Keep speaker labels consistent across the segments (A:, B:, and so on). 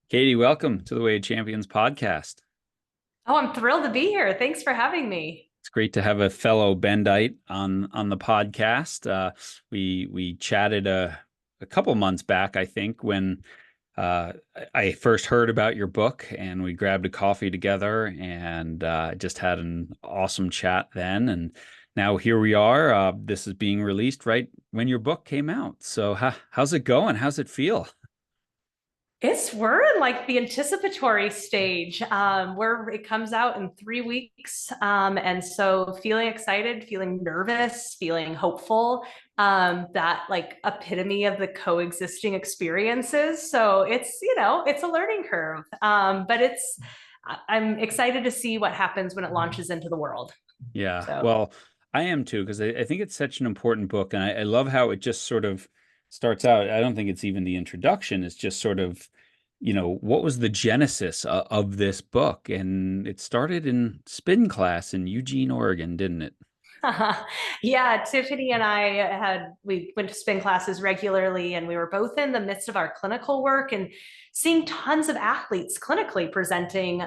A: Katie, welcome to the Way of Champions podcast.
B: Oh, I'm thrilled to be here. Thanks for having me.
A: It's great to have a fellow Bendite on the podcast. We chatted a couple months back, I think, when uh, I first heard about your book, and we grabbed a coffee together and just had an awesome chat then. And now here we are. This is being released right when your book came out. So how's it going? How's it feel?
B: We're in like the anticipatory stage, where it comes out in 3 weeks. And so feeling excited, feeling nervous, feeling hopeful, that like epitome of the coexisting experiences. So it's a learning curve. I'm excited to see what happens when it launches into the world.
A: Yeah,
B: So
A: well, I am too, because I think it's such an important book. And I love how it just sort of starts out. I don't think it's even the introduction. It's just sort of, what was the genesis of this book? And it started in spin class in Eugene, Oregon, didn't it?
B: yeah, Tiffany and we went to spin classes regularly, and we were both in the midst of our clinical work and seeing tons of athletes clinically presenting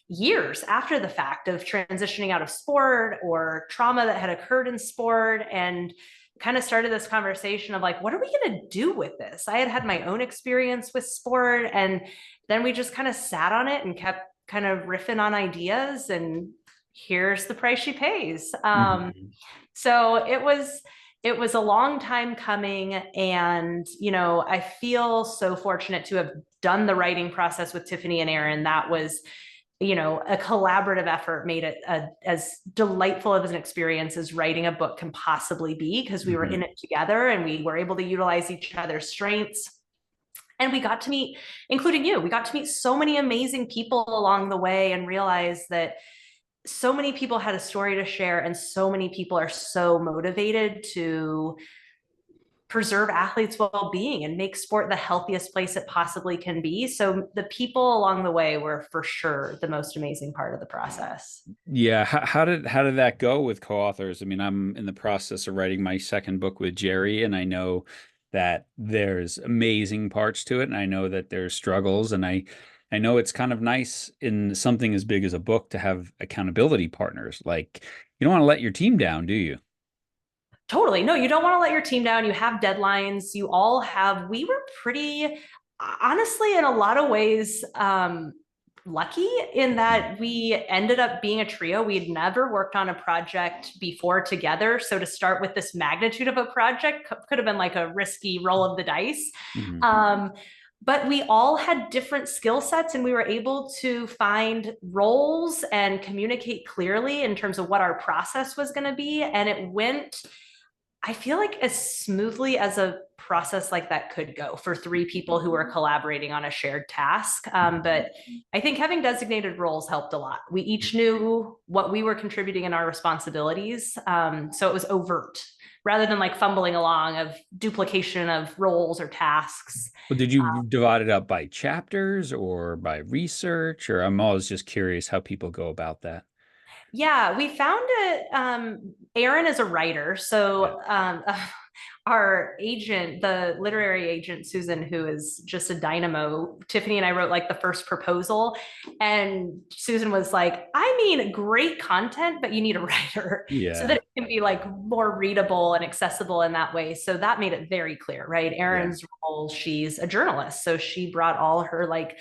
B: years after the fact of transitioning out of sport or trauma that had occurred in sport, and kind of started this conversation of like, what are we going to do with this? I had my own experience with sport, and then we just kind of sat on it and kept kind of riffing on ideas, and here's the price she pays.
A: Mhm.
B: So it was a long time coming, and I feel so fortunate to have done the writing process with Tiffany and Aaron. That was a collaborative effort, made it as delightful of an experience as writing a book can possibly be, because we were in
A: Mhm.
B: it together and we were able to utilize each other's strengths. And we got to meet, including you, we got to meet so many amazing people along the way and realize that so many people had a story to share, and so many people are so motivated to preserve athletes' well-being and make sport the healthiest place it possibly can be. So the people along the way were for sure the most amazing part of the process.
A: Yeah, how did that go with co-authors? I mean, I'm in the process of writing my second book with Jerry, and I know that there's amazing parts to it, and I know that there's struggles, and I know it's kind of nice in something as big as a book to have accountability partners. Like, you don't want to let your team down, do you?
B: Totally. No, you don't want to let your team down. You have deadlines. We were pretty, honestly, in a lot of ways, lucky in
A: Mhm.
B: that we ended up being a trio. We had never worked on a project before together. So to start with this magnitude of a project could have been like a risky roll of the dice.
A: Mhm.
B: Um, but we all had different skill sets, and we were able to find roles and communicate clearly in terms of what our process was going to be. And it went, I feel like, as smoothly as a process like that could go for three people who were collaborating on a shared task. But I think having designated roles helped a lot. We each knew what we were contributing in our responsibilities. So it was overt rather than like fumbling along of duplication of roles or tasks.
A: Well, did you divide it up by chapters or by research? Or I'm always just curious how people go about that.
B: Yeah, we found it. Aaron is a writer.
A: Yeah.
B: So our agent, the literary agent, Susan, who is just a dynamo, Tiffany and I wrote like the first proposal. And Susan was like, I mean, great content, but you need a writer so that
A: Yeah.
B: it can be like more readable and accessible in that way. So that made it very clear, right?
A: Yeah.
B: Aaron's role, she's a journalist. So she brought all her like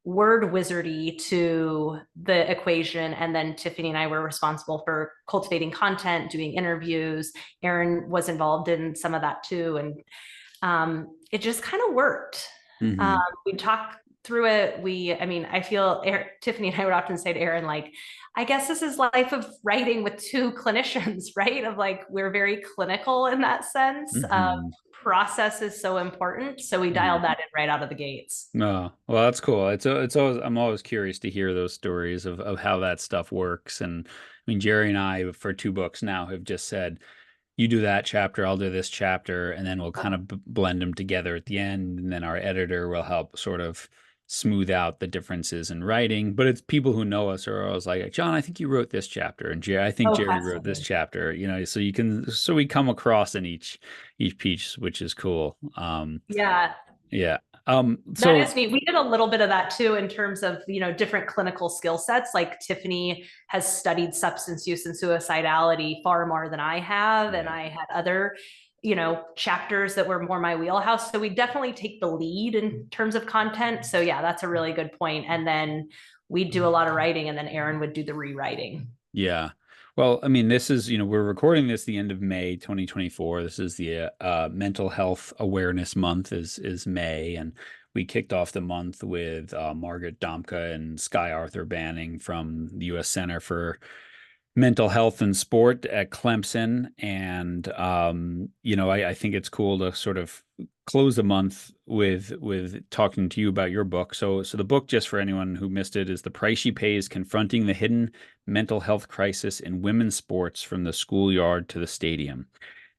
B: word wizardy to the equation. And then Tiffany and I were responsible for cultivating content, doing interviews. Aaron was involved in some of that too. And it just kind of worked. Um,
A: Hmm.
B: we talked through it. I mean, I feel Tiffany and I would often say to Aaron, like, I guess this is life of writing with two clinicians, right? Of like, we're very clinical in that sense.
A: Hmm.
B: Process is so important. So we dialed that in right out of the gates.
A: No, well, that's cool. It's always I'm always curious to hear those stories of how that stuff works. And I mean, Jerry and I for two books now have just said, you do that chapter, I'll do this chapter, and then we'll kind of blend them together at the end. And then our editor will help sort of smooth out the differences in writing. But it's people who know us are always like, John, I think you wrote this chapter, and Jerry, I think
B: Oh,
A: Jerry wrote this
B: fascinating.
A: chapter. So we come across in each piece, which is cool.
B: Yeah.
A: Yeah.
B: That is
A: So
B: neat. We did a little bit of that too in terms of, different clinical skill sets. Like Tiffany has studied substance use and suicidality far more than I have. And
A: right.
B: I had other, chapters that were more my wheelhouse. So we definitely take the lead in terms of content. So yeah, that's a really good point. And then we'd do a lot of writing and then Aaron would do the rewriting.
A: Yeah. Well, I mean, this is, we're recording this the end of May 2024. This is the Mental Health Awareness Month is May, and we kicked off the month with Margaret Domke and Sky Arthur Banning from the U.S. Center for Mental Health and Sport at Clemson. And I think it's cool to sort of close the month with talking to you about your book. So the book, just for anyone who missed it, is The Price She Pays: Confronting the Hidden Mental Health Crisis in Women's Sports from the Schoolyard to the Stadium.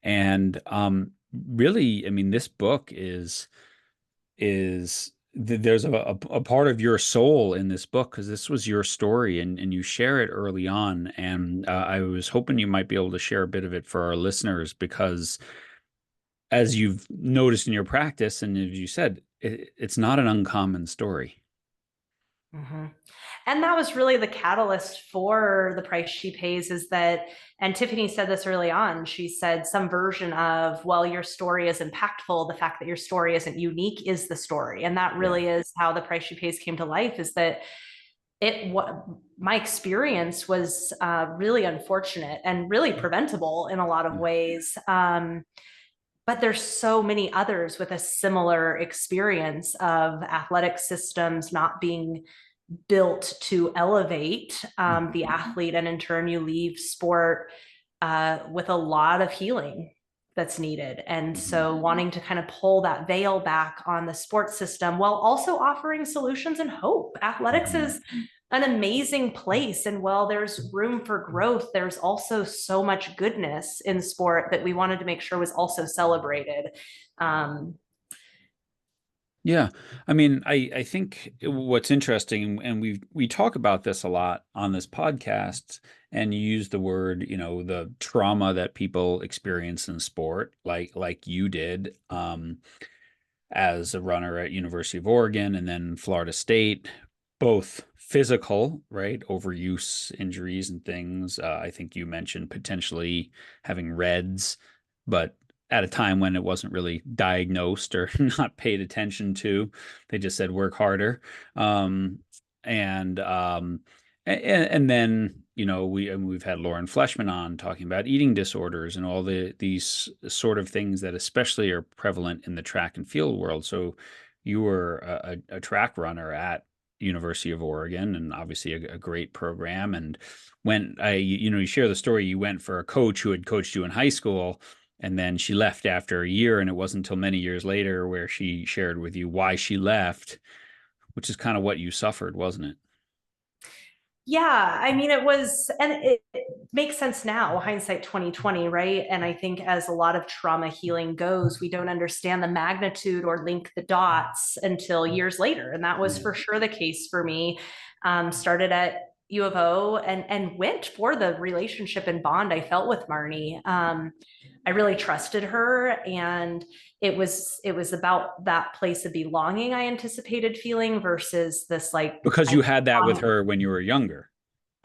A: And really, I mean, this book is there's a part of your soul in this book because this was your story, and you share it early on. And I was hoping you might be able to share a bit of it for our listeners because, as you've noticed in your practice, and as you said, it's not an uncommon story.
B: Mm-hmm. And that was really the catalyst for The Price She Pays is that, and Tiffany said this early on, she said some version of, well, your story is impactful. The fact that your story isn't unique is the story. And that
A: Yeah.
B: really is how The Price She Pays came to life, is that what my experience was really unfortunate and really preventable in a lot of ways. But there's so many others with a similar experience of athletic systems not being built to elevate the athlete, and in turn you leave sport with a lot of healing that's needed. And
A: Mhm.
B: so wanting to kind of pull that veil back on the sports system while also offering solutions and hope. Athletics
A: Mhm.
B: is an amazing place, and while there's room for growth, there's also so much goodness in sport that we wanted to make sure was also celebrated. um,
A: Yeah. I mean, I think what's interesting, and we talk about this a lot on this podcast, and you use the word, the trauma that people experience in sport, like you did, as a runner at University of Oregon and then Florida State, both physical, right? Overuse injuries and things. I think you mentioned potentially having REDS, but at a time when it wasn't really diagnosed or not paid attention to. They just said work harder. Um, and and then we've had Lauren Fleshman on talking about eating disorders and all these sort of things that especially are prevalent in the track and field world. So you were a track runner at University of Oregon, and obviously a great program. And when you share the story, you went for a coach who had coached you in high school, and then she left after a year, and it wasn't until many years later where she shared with you why she left, which is kind of what you suffered, wasn't it?
B: Yeah, I mean, it was, and it makes sense now, hindsight 2020, right? And I think as a lot of trauma healing goes, we don't understand the magnitude or link the dots until years later. And that was
A: Yeah.
B: for sure the case for me. Started at U of O and went for the relationship and bond I felt with Marnie. I really trusted her, and it was about that place of belonging I anticipated feeling versus this like
A: Because
B: I
A: you had that with her when you were younger.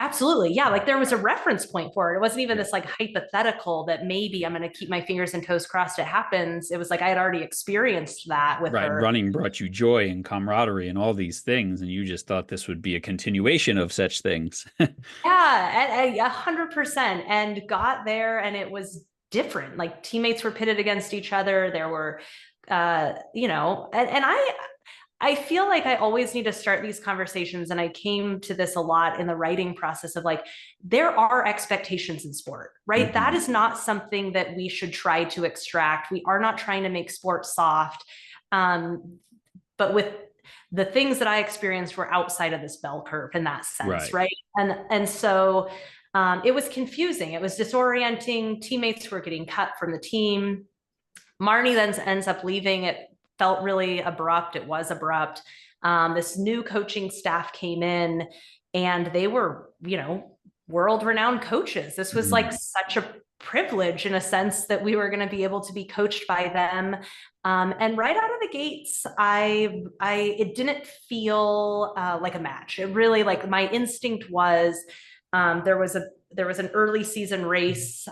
B: absolutely. Yeah. Like there was a reference point for it. It wasn't even
A: Yeah.
B: this like hypothetical that maybe I'm going to keep my fingers and toes crossed it happens. It was like I had already experienced that with
A: Right.
B: her.
A: Running brought you joy and camaraderie and all these things, and you just thought this would be a continuation of such things.
B: Yeah. And 100%. And got there and it was different. Like teammates were pitted against each other. There were, and I feel like I always need to start these conversations. And I came to this a lot in the writing process of like, there are expectations in sport, right? That
A: Mhm.
B: is not something that we should try to extract. We are not trying to make sport soft. But with the things that I experienced were outside of this bell curve in that sense,
A: Right.
B: right? And so it was confusing. It was disorienting. Teammates were getting cut from the team. Marnie then ends up leaving. It felt really abrupt. It was abrupt. This new coaching staff came in and they were, world renowned coaches. This was like
A: Mhm.
B: such a privilege in a sense that we were going to be able to be coached by them. And right out of the gates, it didn't feel like a match. It really, like, my instinct was, there was an early season race,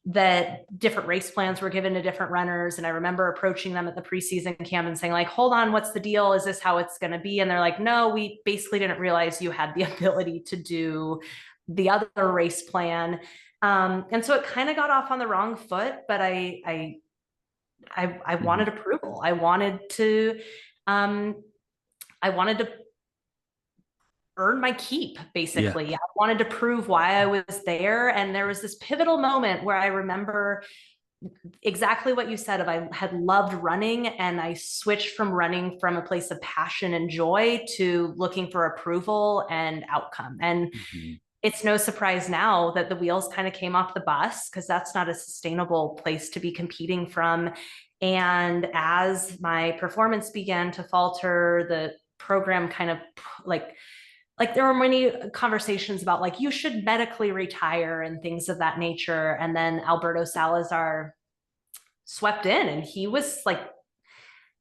B: that different race plans were given to different runners. And I remember approaching them at the preseason camp and saying, like, hold on, what's the deal? Is this how it's going to be? And they're like, no, we basically didn't realize you had the ability to do the other race plan. And so it kind of got off on the wrong foot, but I wanted approval. I wanted to earn my keep,
A: Yeah.
B: basically. I wanted to prove why I was there. And there was this pivotal moment where I remember exactly what you said of, I had loved running, and I switched from running from a place of passion and joy to looking for approval and outcome. And
A: Mhm.
B: it's no surprise now that the wheels kind of came off the bus, because that's not a sustainable place to be competing from. And as my performance began to falter, the program kind of, like there were many conversations about, like, you should medically retire and things of that nature. And then Alberto Salazar swept in, and he was like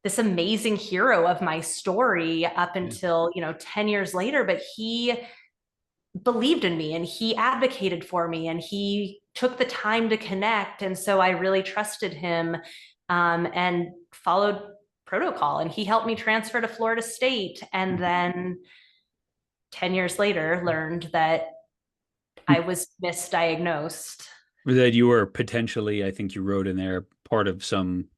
B: this amazing hero of my story up
A: Yeah.
B: until, 10 years later. But he believed in me, and he advocated for me, and he took the time to connect. And so I really trusted him, and followed protocol. And he helped me transfer to Florida State. And then 10 years later, learned that I was misdiagnosed.
A: That you were potentially, I think you wrote in there, part of some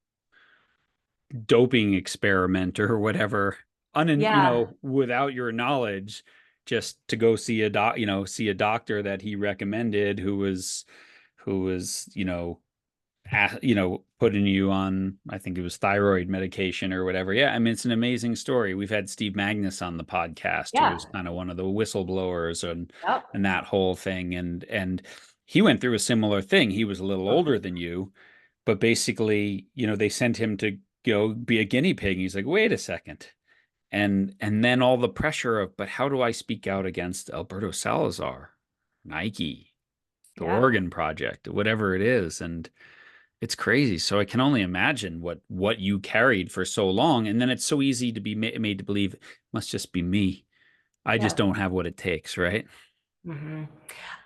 A: doping experiment or whatever,
B: Yeah.
A: without your knowledge, just to go see see a doctor that he recommended, who was putting you on, I think it was thyroid medication or whatever. Yeah, I mean, it's an amazing story. We've had Steve Magnus on the podcast, who was
B: Yeah.
A: kind of one of the whistleblowers
B: Yep.
A: and that whole thing. And he went through a similar thing. He was a little older than you, but basically, they sent him to go be a guinea pig. He's like, wait a second. And then all the pressure of, but how do I speak out against Alberto Salazar, Nike, the
B: Yeah.
A: Oregon Project, whatever it is? And it's crazy. So I can only imagine what you carried for so long. And then it's so easy to be made to believe it must just be me. I just
B: Yeah.
A: don't have what it takes, right?
B: Mm-hmm.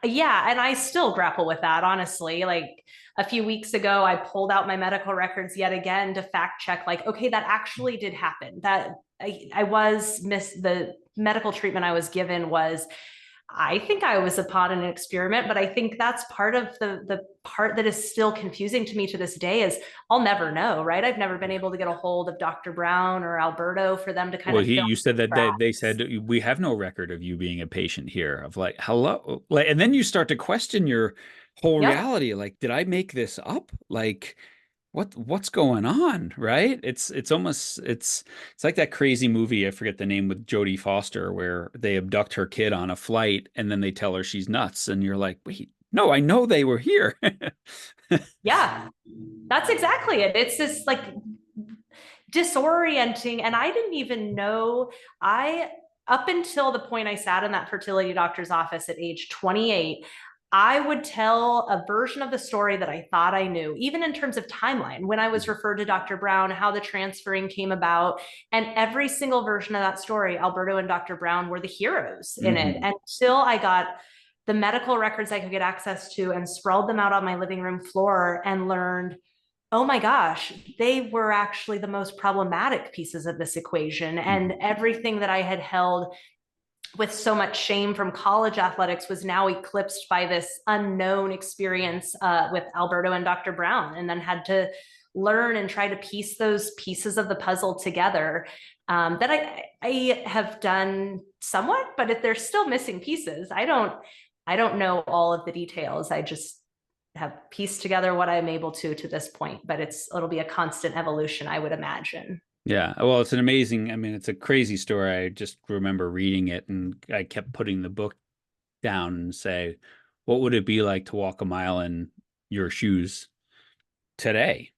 B: Yeah, and I still grapple with that, honestly. Like, a few weeks ago, I pulled out my medical records yet again to fact check, like, okay, that actually did happen. That I was the medical treatment I was given was, I think I was upon an experiment. But I think that's part of the part that is still confusing to me to this day, is I'll never know, right? I've never been able to get a hold of Dr. Brown or Alberto for them to kind
A: Well,
B: of fill
A: you said that they
B: cracks.
A: said we have no record of you being a patient here. Of like, hello, like, and then you start to question your whole
B: Yep.
A: reality. Like, did I make this up? Like, what's going on, right? It's like that crazy movie, I forget the name, with Jodie Foster, where they abduct her kid on a flight and then they tell her she's nuts, and you're like, wait, no, I know they were here.
B: Yeah, that's exactly it. It's this, like, disorienting. And I didn't even know, I, up until the point I sat in that fertility doctor's office at age 28, I would tell a version of the story that I thought I knew, even in terms of timeline, when I was referred to Dr. Brown, how the transferring came about. And every single version of that story, Alberto and Dr. Brown were the heroes in it,
A: Hmm.
B: until I got the medical records I could get access to and sprawled them out on my living room floor and learned, oh my gosh, they were actually the most problematic pieces of this equation. And
A: Hmm.
B: everything that I had held with so much shame from college athletics was now eclipsed by this unknown experience with Alberto and Dr. Brown, and then had to learn and try to piece those pieces of the puzzle together. That I have done somewhat, but if they're still missing pieces, I don't know all of the details. I just have pieced together what I'm able to this point, but it'll be a constant evolution, I would imagine.
A: Yeah, well, it's an amazing, I mean, it's a crazy story. I just remember reading it, and I kept putting the book down and say, what would it be like to walk a mile in your shoes today,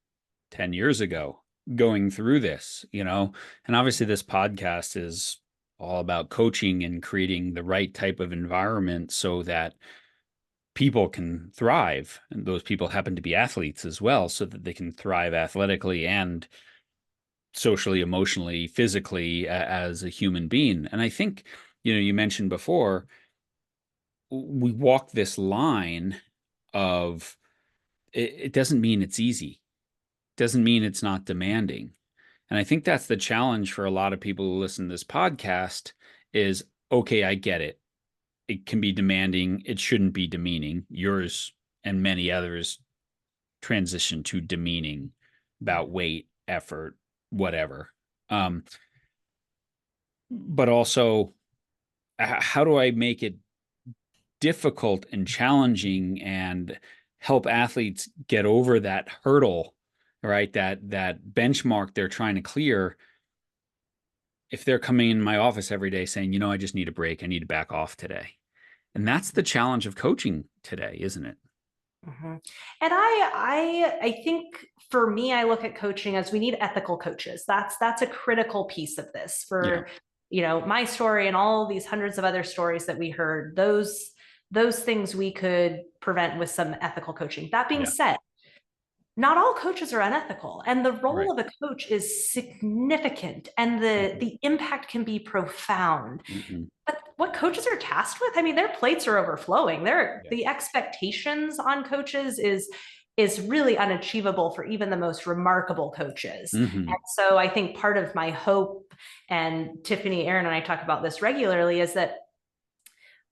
A: 10 years ago, going through this, And obviously, this podcast is all about coaching and creating the right type of environment so that people can thrive, and those people happen to be athletes as well, so that they can thrive athletically and socially, emotionally, physically as a human being. And I think, you mentioned before, we walk this line of it doesn't mean it's easy, doesn't mean it's not demanding. And I think that's the challenge for a lot of people who listen to this podcast is, okay, I get it. It can be demanding. It shouldn't be demeaning. Yours and many others transition to demeaning about weight, effort, whatever. Um, but also, how do I make it difficult and challenging and help athletes get over that hurdle, right? That benchmark they're trying to clear. If they're coming in my office every day saying, I just need a break, I need to back off today. And that's the challenge of coaching today, isn't it?
B: Mm-hmm. And I think for me, I look at coaching as we need ethical coaches. That's a critical piece of this
A: Yeah.
B: for, my story and all these hundreds of other stories that we heard. Those things we could prevent with some ethical coaching. That being
A: Yeah.
B: said, not all coaches are unethical, and the role
A: Right.
B: of a coach is significant, and the impact can be profound.
A: Mm-hmm.
B: But what coaches are tasked with, I mean, their plates are overflowing.
A: Yeah.
B: The expectations on coaches is really unachievable for even the most remarkable coaches.
A: Mm-hmm.
B: And so I think part of my hope, and Tiffany, Aaron, and I talk about this regularly, is that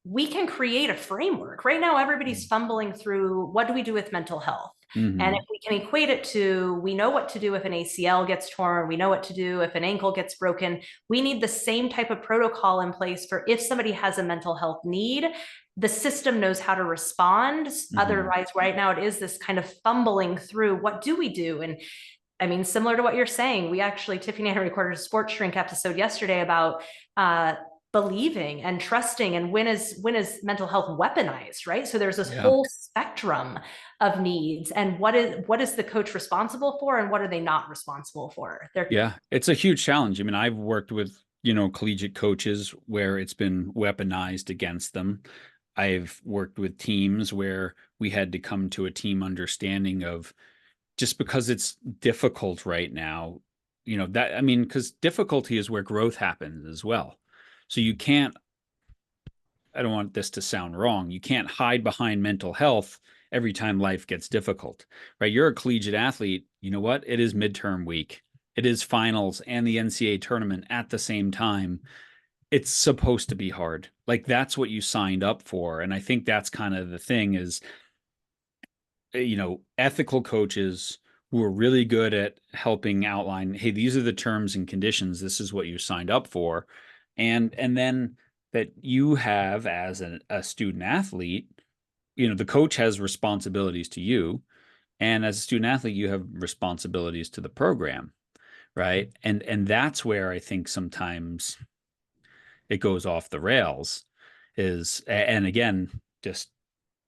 B: we can create a framework. Right now, everybody's fumbling through, what do we do with mental health? And
A: Mm-hmm.
B: if we can equate it to, we know what to do if an ACL gets torn, we know what to do if an ankle gets broken. We need the same type of protocol in place for if somebody has a mental health need, the system knows how to respond.
A: Mm-hmm.
B: Otherwise, right now, it is this kind of fumbling through, what do we do? And I mean, similar to what you're saying, we actually, Tiffany and I recorded a sports shrink episode yesterday about believing and trusting, and when is mental health weaponized, right? So there's this
A: Yeah.
B: whole spectrum of needs, and what is the coach responsible for, and what are they not responsible for?
A: Yeah. It's a huge challenge. I mean, I've worked with, collegiate coaches where it's been weaponized against them. I've worked with teams where we had to come to a team understanding of, just because it's difficult right now, that, I mean, because difficulty is where growth happens as well. So you can't, I don't want this to sound wrong, you can't hide behind mental health every time life gets difficult, right? You're a collegiate athlete. You know what? It is midterm week. It is finals and the NCAA tournament at the same time. It's supposed to be hard. Like, that's what you signed up for. And I think that's kind of the thing is, ethical coaches who are really good at helping outline, hey, these are the terms and conditions. This is what you signed up for. And then that you have as a student athlete, the coach has responsibilities to you. And as a student athlete, you have responsibilities to the program. Right. And that's where I think sometimes it goes off the rails and again, just,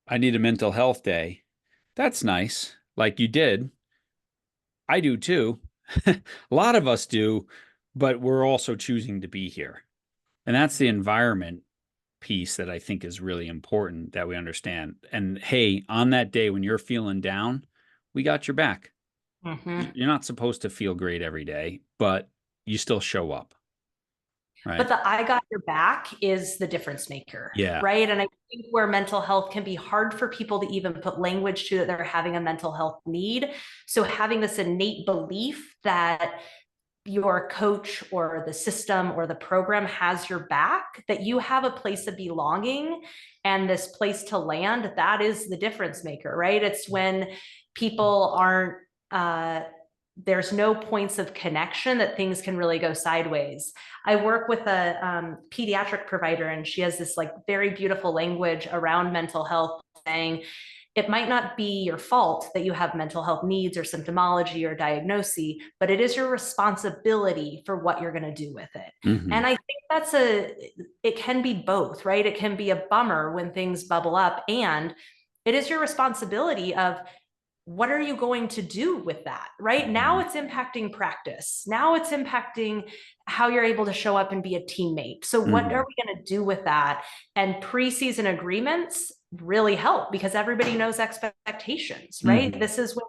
A: I need a mental health day. That's nice. Like you did. I do too. A lot of us do, but we're also choosing to be here. And that's the environment piece that I think is really important that we understand. And hey, on that day when you're feeling down, we got your back.
B: Mhm.
A: You're not supposed to feel great every day, but you still show up,
B: But
A: right?
B: the I got your back is the difference maker,
A: Yeah.
B: right? And I think where mental health can be hard for people to even put language to, that they're having a mental health need. So having this innate belief that your coach or the system or the program has your back, that you have a place of belonging and this place to land, that is the difference maker, right? It's when people aren't, there's no points of connection, that things can really go sideways. I work with a pediatric provider, and she has this like very beautiful language around mental health, saying it might not be your fault that you have mental health needs or symptomology or diagnosis, but it is your responsibility for what you're going to do with it.
A: Mm-hmm.
B: And I think it can be both, right? It can be a bummer when things bubble up, and it is your responsibility of, what are you going to do with that? Right now,
A: Mhm.
B: it's impacting practice. Now it's impacting how you're able to show up and be a teammate. So, what are
A: Mhm.
B: we going to do with that? And preseason agreements really help because everybody knows expectations, right?
A: Mhm.
B: This is what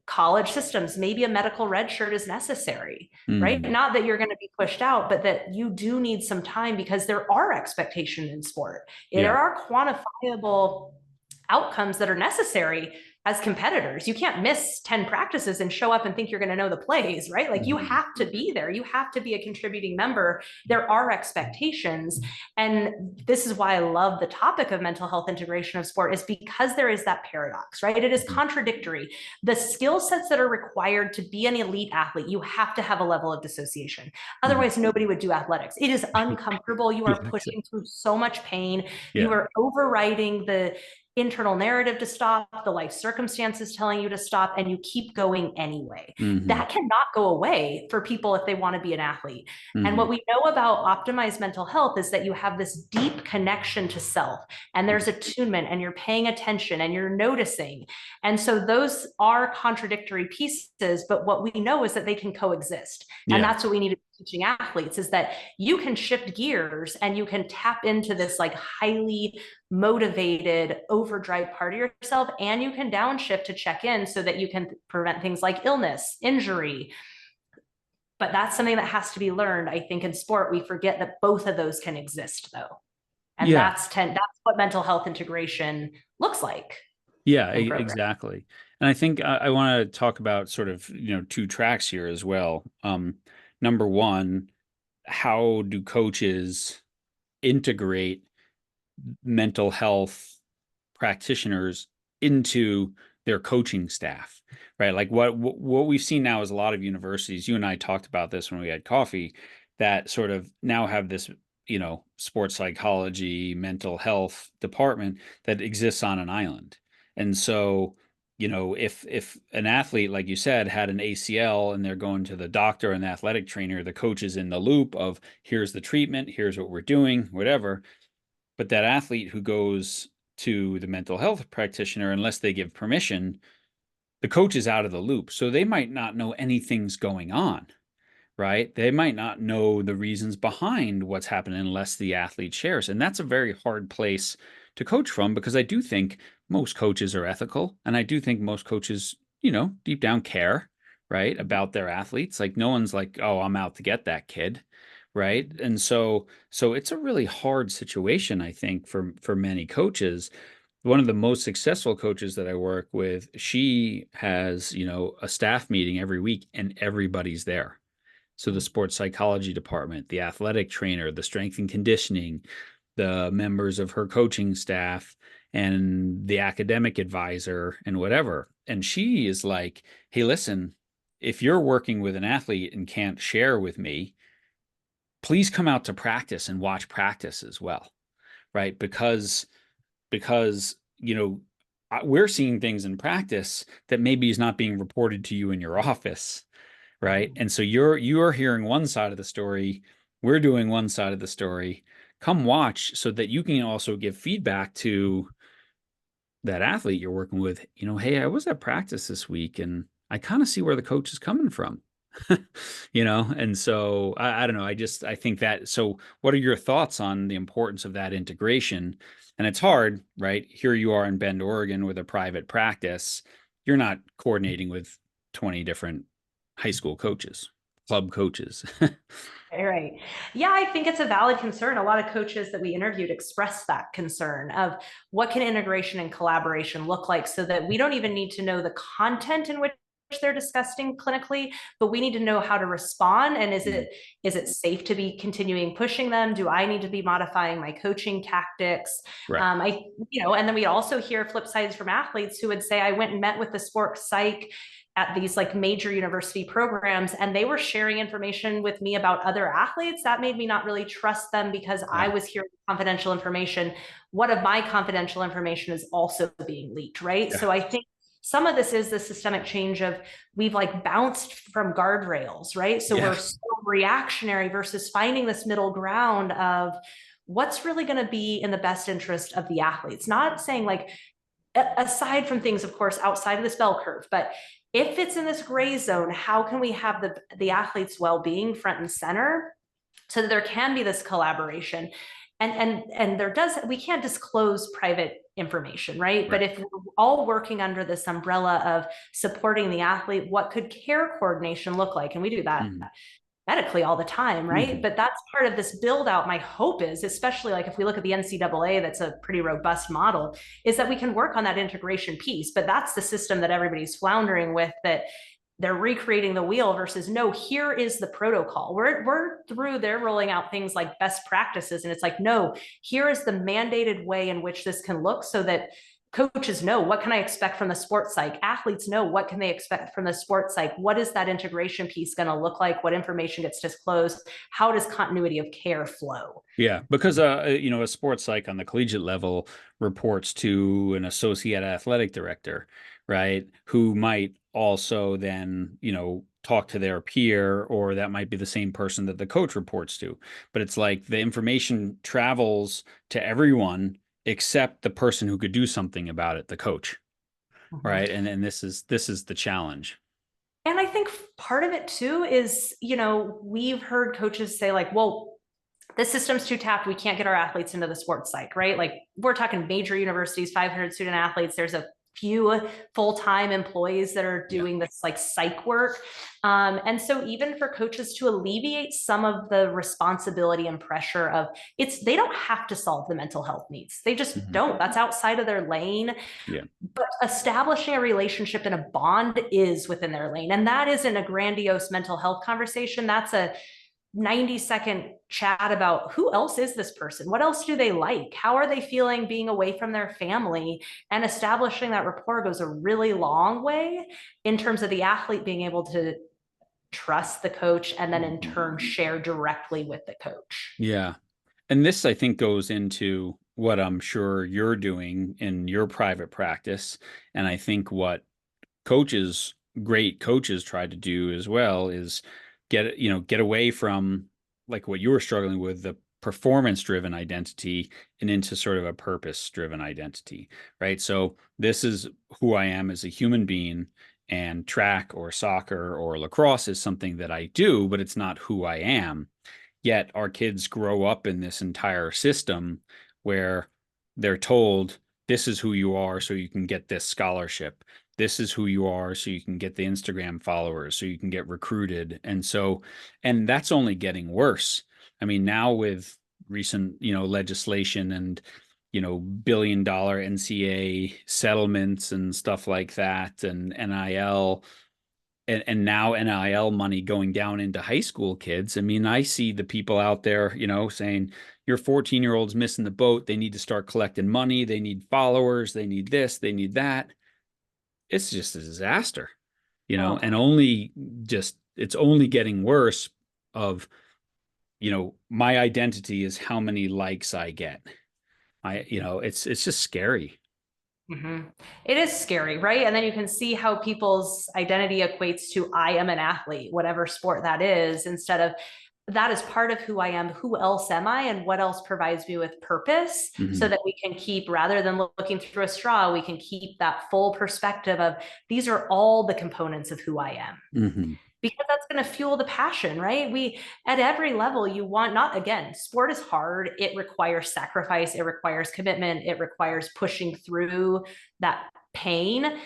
B: college systems, maybe a medical red shirt is necessary, right?
A: Mhm.
B: Not that you're going to be pushed out, but that you do need some time because there are expectations in sport.
A: Yeah.
B: There are quantifiable outcomes that are necessary as competitors. You can't miss 10 practices and show up and think you're going to know the plays, right? Like you
A: Mhm.
B: have to be there. You have to be a contributing member. There are expectations. And this is why I love the topic of mental health integration of sport is because there is that paradox, right? It is
A: Mhm.
B: contradictory. The skill sets that are required to be an elite athlete, you have to have a level of dissociation.
A: Mhm.
B: Otherwise, nobody would do athletics. It is uncomfortable. You
A: Yeah,
B: are pushing through so much pain. You
A: yeah.
B: are overriding the internal narrative to stop, the life circumstances telling you to stop, and you keep going anyway.
A: Mhm.
B: That cannot go away for people if they want to be an athlete. And
A: Mhm.
B: what we know about optimized mental health is that you have this deep connection to self, and there's attunement, and you're paying attention, and you're noticing. And so those are contradictory pieces, but what we know is that they can coexist. And
A: Yeah.
B: that's what we need to be teaching athletes is that you can shift gears and you can tap into this like highly motivated overdrive part of yourself, and you can downshift to check in so that you can prevent things like illness, injury. But that's something that has to be learned. I think in sport we forget that both of those can exist though, and
A: Yeah.
B: that's what mental health integration looks like
A: Yeah,
B: in program.
A: exactly. And I think I want to talk about sort of, two tracks here as well. Number one, how do coaches integrate mental health practitioners into their coaching staff, right? Like what we've seen now is a lot of universities. You and I talked about this when we had coffee, that sort of now have this, sports psychology, mental health department that exists on an island. And so, if an athlete, like you said, had an ACL and they're going to the doctor and the athletic trainer, the coach is in the loop of here's the treatment, here's what we're doing, whatever. But that athlete who goes to the mental health practitioner, unless they give permission, the coach is out of the loop. So they might not know anything's going on, right? They might not know the reasons behind what's happening unless the athlete shares. And that's a very hard place to coach from because I do think most coaches are ethical. And I do think most coaches, deep down care, right, about their athletes. Like no one's like, oh, I'm out to get that kid. Right. And so it's a really hard situation, I think, for many coaches. One of the most successful coaches that I work with, she has, a staff meeting every week and everybody's there. So the sports psychology department, the athletic trainer, the strength and conditioning, the members of her coaching staff, and the academic advisor and whatever. And she is like, hey, listen, if you're working with an athlete and can't share with me, please come out to practice and watch practice as well. Right. Because, we're seeing things in practice that maybe is not being reported to you in your office, right? And so you are hearing one side of the story, we're doing one side of the story. Come watch so that you can also give feedback to that athlete you're working with. Hey, I was at practice this week and I kind of see where the coach is coming from. And so I don't know. I think that. So, what are your thoughts on the importance of that integration? And it's hard, right? Here you are in Bend, Oregon, with a private practice. You're not coordinating with 20 different high school coaches, club coaches.
B: Right. Yeah, I think it's a valid concern. A lot of coaches that we interviewed expressed that concern of what can integration and collaboration look like so that we don't even need to know the content in which they're discussing clinically, but we need to know how to respond. And is it safe to be continuing pushing them? Do I need to be modifying my coaching tactics?
A: Right.
B: And then we also hear flip sides from athletes who would say, I went and met with the sports psych at these like major university programs and they were sharing information with me about other athletes that made me not really trust them because I
A: Yeah.
B: was hearing confidential information. What of my confidential information is also being leaked, right?
A: Yeah.
B: So I think some of this is the systemic change of we've like bounced from guardrails, right? So
A: Yeah.
B: we're so reactionary versus finding this middle ground of what's really going to be in the best interest of the athletes. Not saying like aside from things, of course, outside of this bell curve, but if it's in this gray zone, how can we have the athlete's well-being front and center so that there can be this collaboration? And there does, we can't disclose private information, right? But
A: Right.
B: if we're all working under this umbrella of supporting the athlete, what could care coordination look like? And we do that
A: Mhm.
B: medically all the time, right?
A: Mhm.
B: But that's part of this build out. My hope is, especially like if we look at the NCAA, that's a pretty robust model, is that we can work on that integration piece. But that's the system that everybody's floundering with, that they're recreating the wheel versus no, here is the protocol. We're through, they're rolling out things like best practices. And it's like, no, here is the mandated way in which this can look so that coaches know what can I expect from the sports psych, athletes know what can they expect from the sports psych, what is that integration piece going to look like, what information gets disclosed, how does continuity of care flow?
A: Yeah, because a sports psych on the collegiate level reports to an associate athletic director, right? Who might also then, talk to their peer, or that might be the same person that the coach reports to. But it's like the information travels to everyone except the person who could do something about it, the coach,
B: Mhm.
A: right? And this is the challenge.
B: And I think part of it too is, we've heard coaches say like, well, the system's too tapped. We can't get our athletes into the sports psych, right? Like we're talking major universities, 500 student athletes. There's a few full-time employees that are
A: Yeah.
B: doing this like psych work. And so even for coaches to alleviate some of the responsibility and pressure of they don't have to solve the mental health needs. They just
A: Mhm.
B: don't. That's outside of their lane.
A: Yeah.
B: But establishing a relationship and a bond is within their lane. And that isn't a grandiose mental health conversation. That's a 90-second chat about who else is this person? What else do they like? How are they feeling being away from their family? And establishing that rapport goes a really long way in terms of the athlete being able to trust the coach and then in
A: Mhm.
B: turn share directly with the coach.
A: Yeah. And this, I think, goes into what I'm sure you're doing in your private practice. And I think what coaches, great coaches, try to do as well is get away from like what you were struggling with, the performance driven identity, and into sort of a purpose driven identity, right? So this is who I am as a human being, and track or soccer or lacrosse is something that I do, but it's not who I am. Yet our kids grow up in this entire system where they're told this is who you are so you can get this scholarship. This is who you are so you can get the Instagram followers, so you can get recruited. And that's only getting worse. I mean, now with recent, legislation and, billion-dollar NCAA settlements and stuff like that, and NIL, and now NIL money going down into high school kids. I mean, I see the people out there, saying your 14-year-old's missing the boat. They need to start collecting money. They need followers. They need this. They need that. It's just a disaster,
B: Oh.
A: and it's only getting worse of, my identity is how many likes I get. It's just scary.
B: Mm-hmm. It is scary, right? And then you can see how people's identity equates to I am an athlete, whatever sport that is, instead of that is part of who I am. Who else am I? And what else provides me with purpose so
A: Hmm.
B: that we can keep, rather than looking through a straw, we can keep that full perspective of these are all the components of who I am,
A: Hmm.
B: because that's going to fuel the passion, right? We, at every level, you want, not again, sport is hard. It requires sacrifice, it requires commitment, it requires pushing through that pain.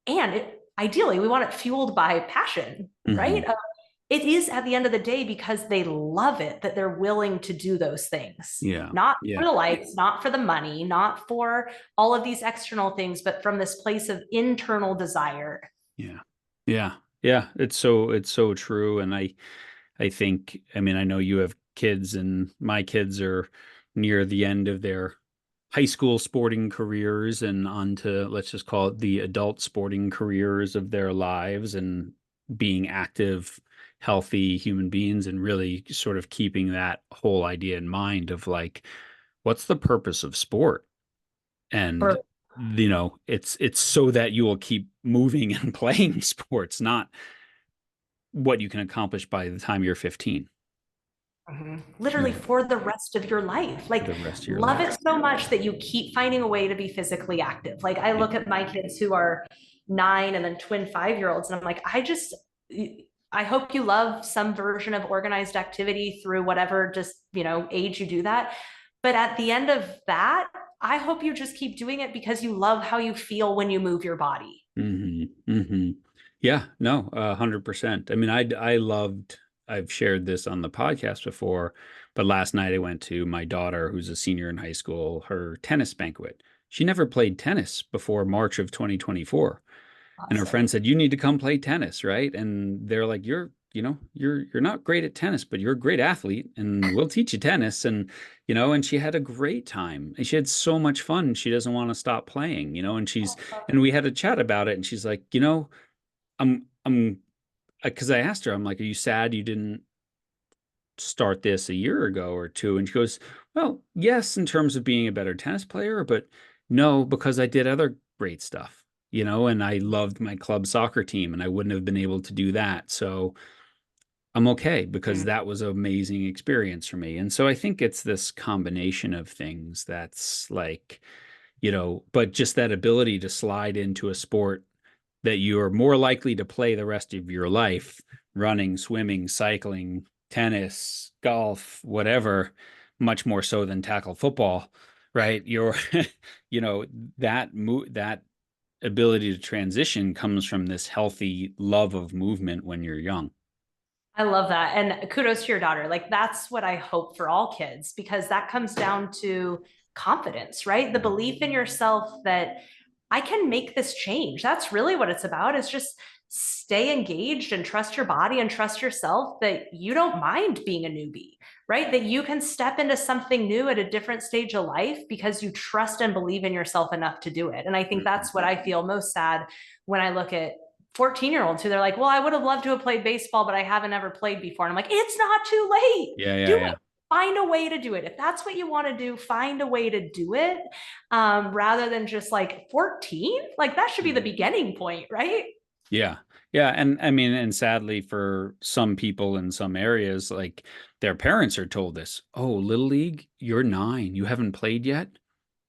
B: And ideally, we want it fueled by passion,
A: Hmm.
B: right? It is at the end of the day because they love it that they're willing to do those things,
A: Yeah.
B: not for
A: Yeah.
B: the likes, not for the money, not for all of these external things, but from this place of internal desire.
A: Yeah. Yeah. Yeah. It's so true. And I think, I mean, I know you have kids, and my kids are near the end of their high school sporting careers and onto, let's just call it, the adult sporting careers of their lives, and being active, healthy human beings, and really sort of keeping that whole idea in mind of like, what's the purpose of sport? And
B: Or
A: it's so that you will keep moving and playing sports, not what you can accomplish by the time you're 15.
B: Literally
A: Yeah,
B: for the rest of your life.
A: for
B: Like,
A: the rest of your
B: love
A: life.
B: it so much that you keep finding a way to be physically active. Like, I
A: Yeah.
B: look at my kids who are 9 and then twin 5 year olds, and I'm like, I hope you love some version of organized activity through whatever just, age you do that. But at the end of that, I hope you just keep doing it because you love how you feel when you move your body.
A: Yeah, no, 100%. I mean, I loved, I've shared this on the podcast before, but last night I went to my daughter, who's a senior in high school, her tennis banquet. She never played tennis before March of 2024. And her friend
B: Awesome.
A: said, "You need to come play tennis, right?" And they're like, "You're not great at tennis, but you're a great athlete, and we'll teach you tennis." And she had a great time. And she had so much fun. She doesn't want to stop playing. And we had a chat about it, and she's like, I'm because I asked her, I'm like, "Are you sad you didn't start this a year ago or two?" And she goes, "Well, yes, in terms of being a better tennis player, but no, because I did other great stuff, and I loved my club soccer team and I wouldn't have been able to do that. So I'm okay because that was an amazing experience for me." And so I think it's this combination of things that's like, but just that ability to slide into a sport that you are more likely to play the rest of your life, running, swimming, cycling, tennis, golf, whatever, much more so than tackle football, right? You know, that ability to transition comes from this healthy love of movement when you're young.
B: I love that. And kudos to your daughter. Like, that's what I hope for all kids, because that comes down to confidence, right? The belief in yourself that I can make this change. That's really what it's about, is just stay engaged and trust your body and trust yourself that you don't mind being a newbie, right? That you can step into something new at a different stage of life because you trust and believe in yourself enough to do it. And I think
A: Mhm.
B: that's what I feel most sad when I look at 14-year-olds who they're like, well, I would have loved to have played baseball, but I haven't ever played before. And I'm like, it's not too late.
A: Yeah, yeah,
B: Do
A: yeah.
B: it. Find a way to do it. If that's what you want to do, find a way to do it, rather than just like 14. Like, that should be the
A: Mhm.
B: beginning point, right?
A: Yeah. Yeah. And I mean, and sadly for some people in some areas, like their parents are told this, "Oh, Little League, you're 9. You haven't played yet.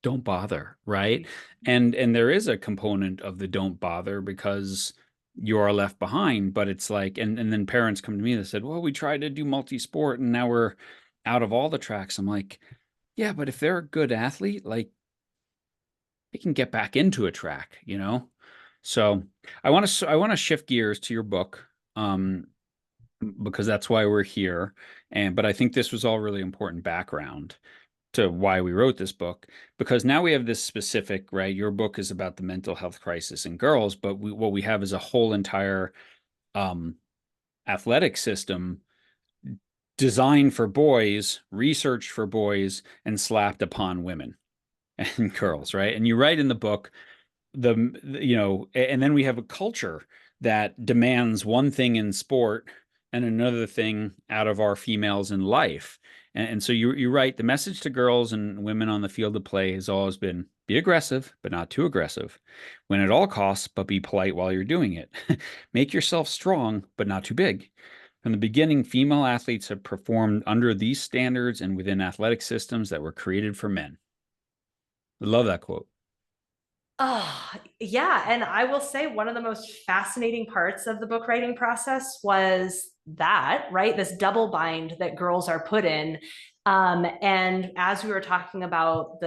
A: Don't bother." Right. And there is a component of the don't bother because you are left behind. But it's like, and then parents come to me that said, "Well, we tried to do multi-sport and now we're out of all the tracks." I'm like, yeah, but if they're a good athlete, like they can get back into a track. So I want to shift gears to your book, um, because that's why we're here. But I think this was all really important background to why we wrote this book, because now we have this specific, right? Your book is about the mental health crisis in girls, but what we have is a whole entire um, athletic system designed for boys, researched for boys, and slapped upon women and girls, right? And you write in the book and then we have a culture that demands one thing in sport and another thing out of our females in life. And so you write, the message to girls and women on the field of play has always been, be aggressive, but not too aggressive. Win at all costs, but be polite while you're doing it. Make yourself strong, but not too big. From the beginning, female athletes have performed under these standards and within athletic systems that were created for men. I love that quote.
B: Oh, yeah. And I will say one of the most fascinating parts of the book writing process was that, right? This double bind that girls are put in. And as we were talking about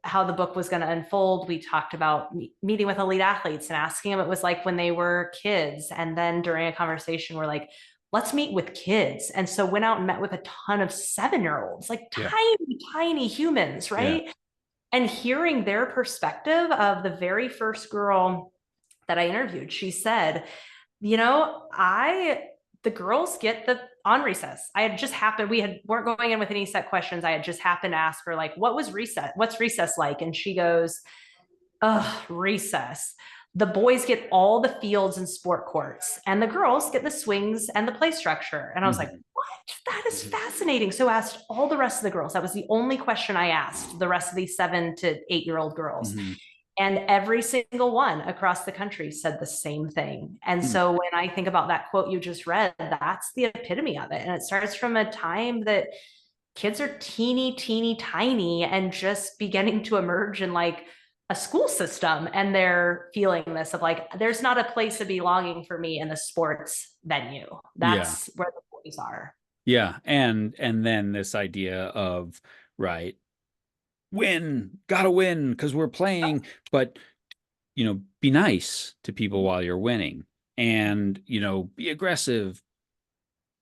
B: how the book was going to unfold, we talked about meeting with elite athletes and asking them it was like when they were kids. And then during a conversation, we're like, let's meet with kids. And so went out and met with a ton of 7 year olds, like
A: Yeah.
B: tiny, tiny humans,
A: Yeah.
B: right? And hearing their perspective of the very first girl that I interviewed, she said, the girls get the on recess. I had just happened, weren't going in with any set questions. I had just happened to ask her, like, what was recess? What's recess like? And she goes, oh, recess. The boys get all the fields and sport courts, and the girls get the swings and the play structure. And I was like,
A: Mhm.
B: what? That is fascinating. So I asked all the rest of the girls. That was the only question I asked the rest of these 7 to 8 year old girls.
A: Mhm.
B: And every single one across the country said the same thing. And
A: Hmm.
B: so when I think about that quote you just read, that's the epitome of it. And it starts from a time that kids are teeny, teeny, tiny and just beginning to emerge in like a school system. And they're feeling this of like, there's not a place of belonging for me in a sports venue.
A: Yeah.
B: That's where the boys are.
A: Yeah. And then this idea of, right, win, gotta win because we're playing, but be nice to people while you're winning and, be aggressive,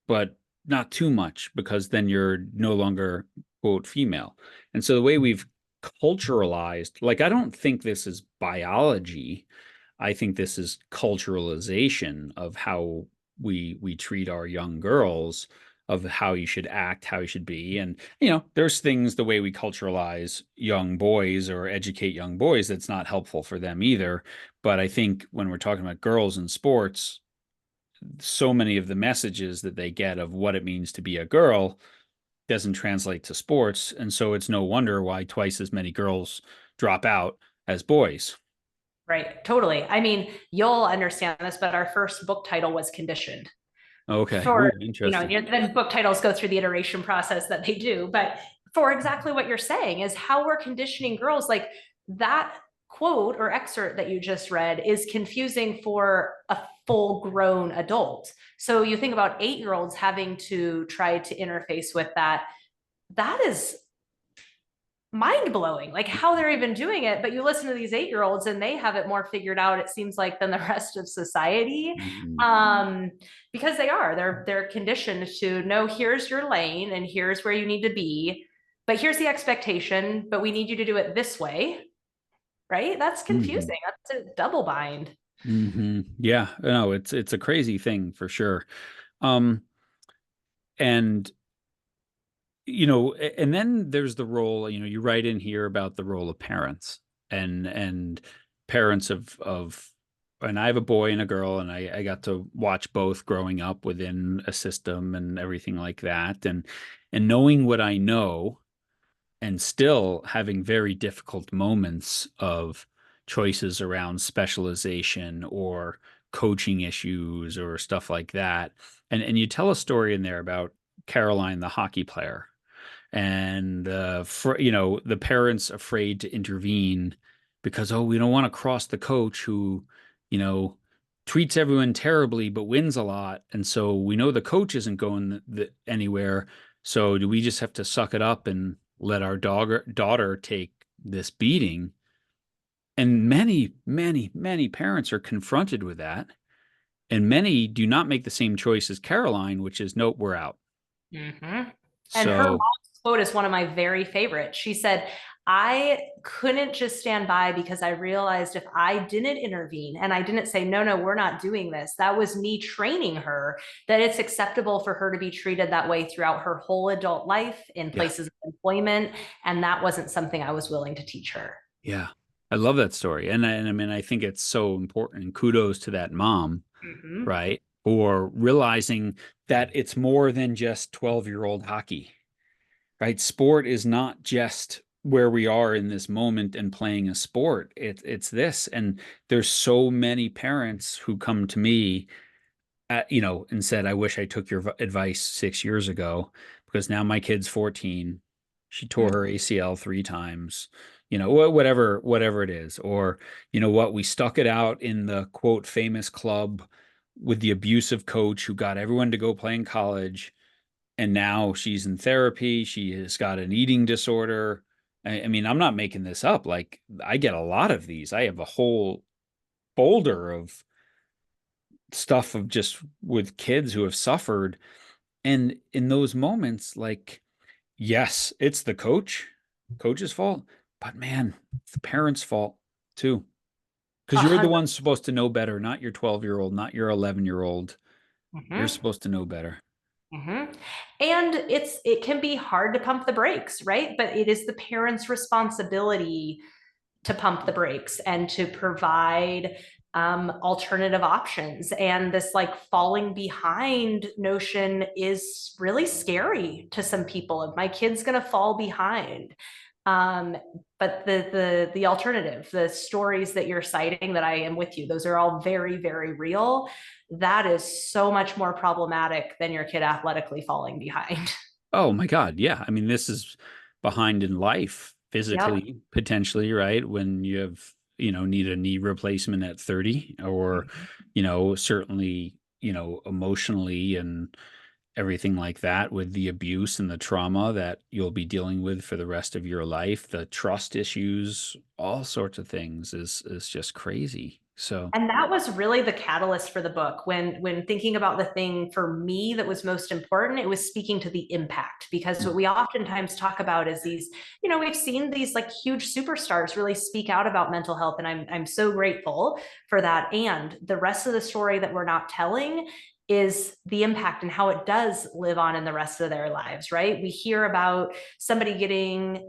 A: but not too much because then you're no longer quote female. And so the way we've culturalized, like, I don't think this is biology. I think this is culturalization of how we treat our young girls, of how you should act, how you should be. And there's things the way we culturalize young boys or educate young boys that's not helpful for them either. But I think when we're talking about girls in sports, so many of the messages that they get of what it means to be a girl doesn't translate to sports. And so it's no wonder why twice as many girls drop out as boys.
B: Right. Totally. I mean, you'll understand this, but our first book title was Conditioned.
A: Okay.
B: For,
A: Ooh, interesting.
B: then book titles go through the iteration process that they do. But for exactly what you're saying is how we're conditioning girls, like that quote or excerpt that you just read is confusing for a full grown adult. So you think about 8 year olds having to try to interface with that. That is mind blowing, like how they're even doing it. But you listen to these 8 year olds and they have it more figured out, it seems like, than the rest of society.
A: Mhm.
B: Um, because they're conditioned to know here's your lane and here's where you need to be, but here's the expectation, but we need you to do it this way. Right? That's
A: Mhm.
B: confusing. That's a double bind.
A: Yeah, no, it's a crazy thing for sure. Um, and and then there's the role, you write in here about the role of parents and parents of and I have a boy and a girl, and I got to watch both growing up within a system and everything like that. And knowing what I know and still having very difficult moments of choices around specialization or coaching issues or stuff like that. And you tell a story in there about Caroline, the hockey player, and for the parents afraid to intervene because, oh, we don't want to cross the coach who you know treats everyone terribly but wins a lot, and so we know the coach isn't going anywhere. So do we just have to suck it up and let our daughter take this beating? And many, many, many parents are confronted with that, and many do not make the same choice as Caroline, which is, nope, we're out.
B: Mm-hmm. And her
A: So
B: mom's quote is one of my very favorites. She said, I couldn't just stand by because I realized if I didn't intervene and I didn't say, no, no, we're not doing this, that was me training her that it's acceptable for her to be treated that way throughout her whole adult life in
A: yeah.
B: places of employment. And that wasn't something I was willing to teach her.
A: Yeah. I love that story. And I mean, I think it's so important. And kudos to that mom,
B: Mm-hmm.
A: right? For realizing that it's more than just 12-year-old hockey, right? Sport is not just where we are in this moment and playing a sport. It's this. And there's so many parents who come to me and said, I wish I took your advice 6 years ago because now my kid's 14. She tore her ACL 3 times, whatever it is. Or, what, we stuck it out in the quote famous club with the abusive coach who got everyone to go play in college. And now she's in therapy. She has got an eating disorder. I mean, I'm not making this up. Like, I get a lot of these. I have a whole folder of stuff of just with kids who have suffered. And in those moments, like, yes, it's the coach's fault, but man, it's the parents' fault too. Because
B: A
A: you're the
B: hundred.
A: one supposed to know better, not your 12-year-old, not your 11-year-old. You're
B: Mm-hmm.
A: supposed to know better.
B: Mm-hmm. And it can be hard to pump the brakes, right? But it is the parents' responsibility to pump the brakes and to provide alternative options. And this like falling behind notion is really scary to some people. If my kid's going to fall behind, Um, but the alternative, the stories that you're citing, that I am with you, those are all very, very real. That is so much more problematic than your kid athletically falling behind.
A: Oh my God. Yeah. I mean, this is behind in life,
B: Yep.
A: physically, potentially, right? When you have, need a knee replacement at 30, or, certainly, emotionally and everything like that, with the abuse and the trauma that you'll be dealing with for the rest of your life, the trust issues, all sorts of things is just crazy. So,
B: And that was really the catalyst for the book. When thinking about the thing for me that was most important, it was speaking to the impact. Because what we oftentimes talk about is these, we've seen these like huge superstars really speak out about mental health, and I'm so grateful for that. And the rest of the story that we're not telling is the impact and how it does live on in the rest of their lives, right? We hear about somebody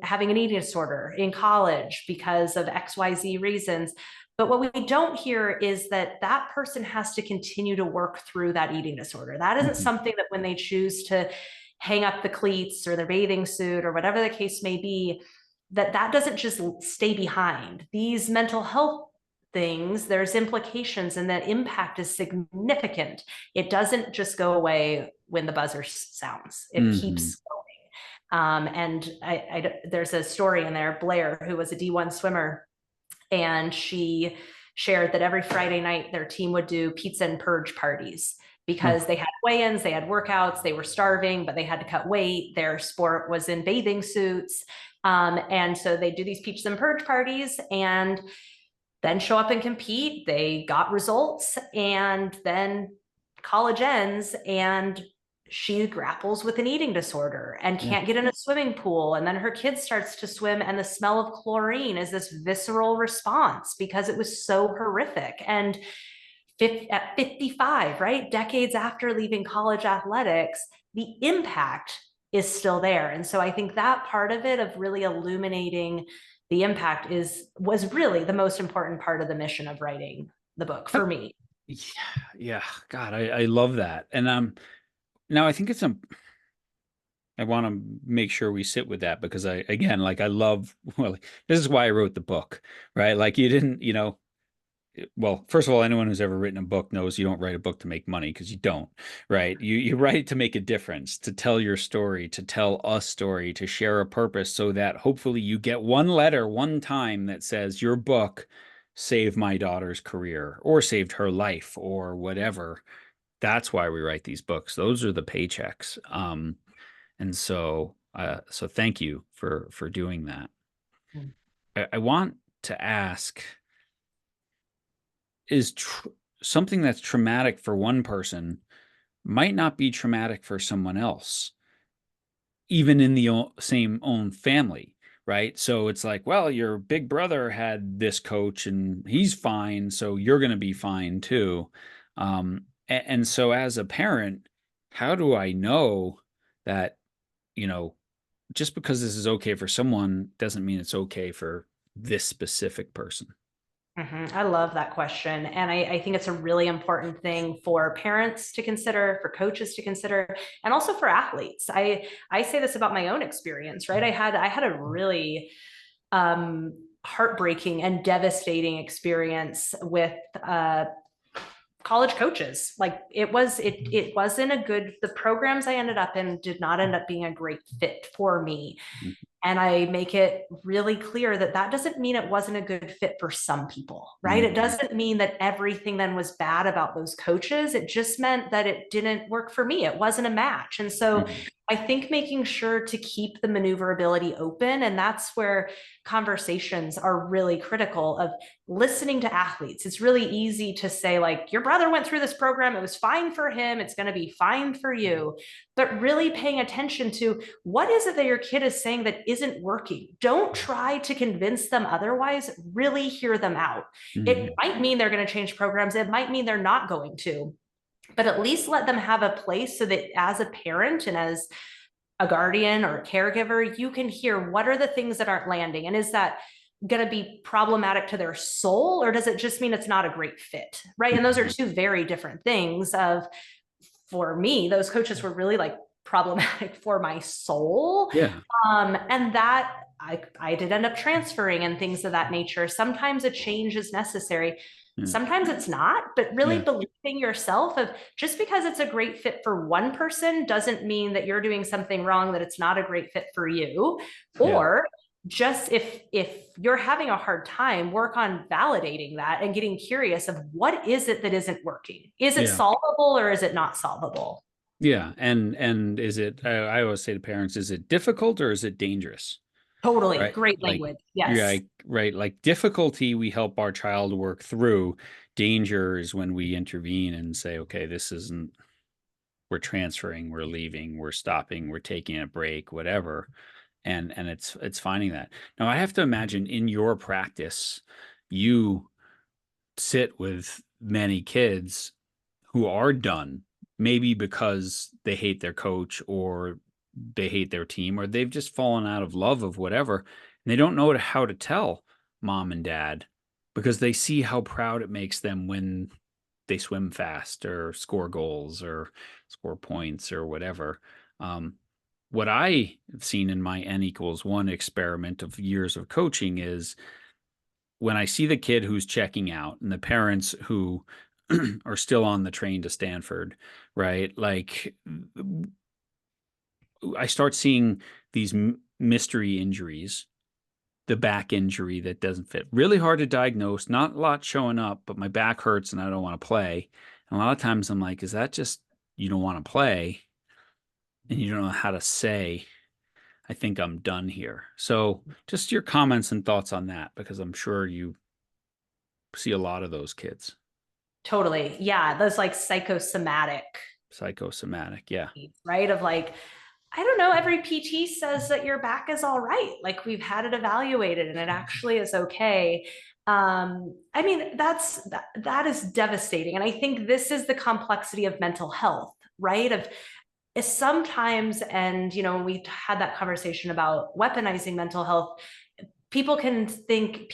B: having an eating disorder in college because of XYZ reasons. But what we don't hear is that that person has to continue to work through that eating disorder. That isn't
A: mhm,
B: something that when they choose to hang up the cleats or their bathing suit or whatever the case may be, that doesn't just stay behind. These mental health things, there's implications, and that impact is significant. It doesn't just go away when the buzzer sounds. It
A: mhm,
B: keeps going. And there's a story in there, Blair, who was a D1 swimmer, and she shared that every Friday night their team would do pizza and purge parties
A: oh,
B: because they had weigh-ins, they had workouts, they were starving, but they had to cut weight. Their sport was in bathing suits. And so they do these pizza and purge parties and then show up and compete. They got results, and then college ends and she grapples with an eating disorder and
A: yeah.
B: can't get in a swimming pool. And then her kid starts to swim, and the smell of chlorine is this visceral response because it was so horrific. And at 55, right? Decades after leaving college athletics, the impact is still there. And so I think that part of it, of really illuminating the impact, was really the most important part of the mission of writing the book for me.
A: Yeah, yeah. God, I love that. And now I think I want to make sure we sit with that, because again, like I love, well, this is why I wrote the book, right? Like you didn't, well, first of all, anyone who's ever written a book knows you don't write a book to make money, because you don't, right? You write it to make a difference, to tell your story, to tell a story, to share a purpose, so that hopefully you get one letter one time that says your book saved my daughter's career or saved her life or whatever. That's why we write these books. Those are the paychecks. And so thank you for doing that. I want to ask, is something that's traumatic for one person might not be traumatic for someone else, even in the same own family, right? So it's like, well, your big brother had this coach and he's fine, so you're going to be fine too. And so as a parent, how do I know that, you know, just because this is okay for someone doesn't mean it's okay for this specific person?
B: I love that question. And I think it's a really important thing for parents to consider, for coaches to consider, and also for athletes. I say this about my own experience, right? I had a really heartbreaking and devastating experience with college coaches. Like it wasn't a good, the programs I ended up in did not end up being a great fit for me. And I make it really clear that that doesn't mean it wasn't a good fit for some people, right? It
A: Mhm.
B: doesn't mean that everything then was bad about those coaches. It just meant that it didn't work for me. It wasn't a match. And so
A: Mhm.
B: I think making sure to keep the maneuverability open, and that's where conversations are really critical, of listening to athletes. It's really easy to say, like, your brother went through this program, it was fine for him, it's going to be fine for you. But really paying attention to what is it that your kid is saying that isn't working. Don't try to convince them otherwise. Really hear them out. It
A: Mhm.
B: might mean they're going to change programs, it might mean they're not going to, but at least let them have a place so that as a parent and as a guardian or a caregiver, you can hear what are the things that aren't landing. And is that going to be problematic to their soul, or does it just mean it's not a great fit? Right. And those are
A: Mhm.
B: two very different things. For me, those coaches were really like problematic for my soul.
A: Yeah.
B: And that I did end up transferring and things of that nature. Sometimes a change is necessary.
A: Yeah.
B: Sometimes it's not, but really
A: Yeah.
B: believing yourself of just because it's a great fit for one person doesn't mean that you're doing something wrong, that it's not a great fit for you.
A: Yeah.
B: Or just if you're having a hard time, work on validating that and getting curious of what is it that isn't working? Is it
A: Yeah.
B: solvable or is it not solvable?
A: Yeah. And is it, I always say to parents, is it difficult or is it dangerous?
B: Totally.
A: Right.
B: Great
A: Like,
B: language.
A: yeah,
B: Yes.
A: right. Like difficulty, we help our child work through. Danger is when we intervene and say, okay, this isn't, we're transferring, we're leaving, we're stopping, we're taking a break, whatever. And it's finding that. Now I have to imagine in your practice, you sit with many kids who are done, maybe because they hate their coach or they hate their team or they've just fallen out of love of whatever. And they don't know how to tell mom and dad because they see how proud it makes them when they swim fast or score goals or score points or whatever. Um, what I have seen in my N=1 experiment of years of coaching is when I see the kid who's checking out and the parents who are still on the train to Stanford, right? Like I start seeing these mystery injuries, the back injury that doesn't fit. Really hard to diagnose, not a lot showing up, but my back hurts and I don't want to play. And a lot of times I'm like, is that just you don't want to play and you don't know how to say, I think I'm done here. So just your comments and thoughts on that, because I'm sure you see a lot of those kids.
B: Totally. Yeah. Those like psychosomatic
A: Psychosomatic. Yeah.
B: needs, right? Of like, I don't know, every PT says that your back is all right. Like we've had it evaluated and it actually is okay. I mean, that is devastating. And I think this is the complexity of mental health, right? Of is sometimes, and when we had that conversation about weaponizing mental health, people can think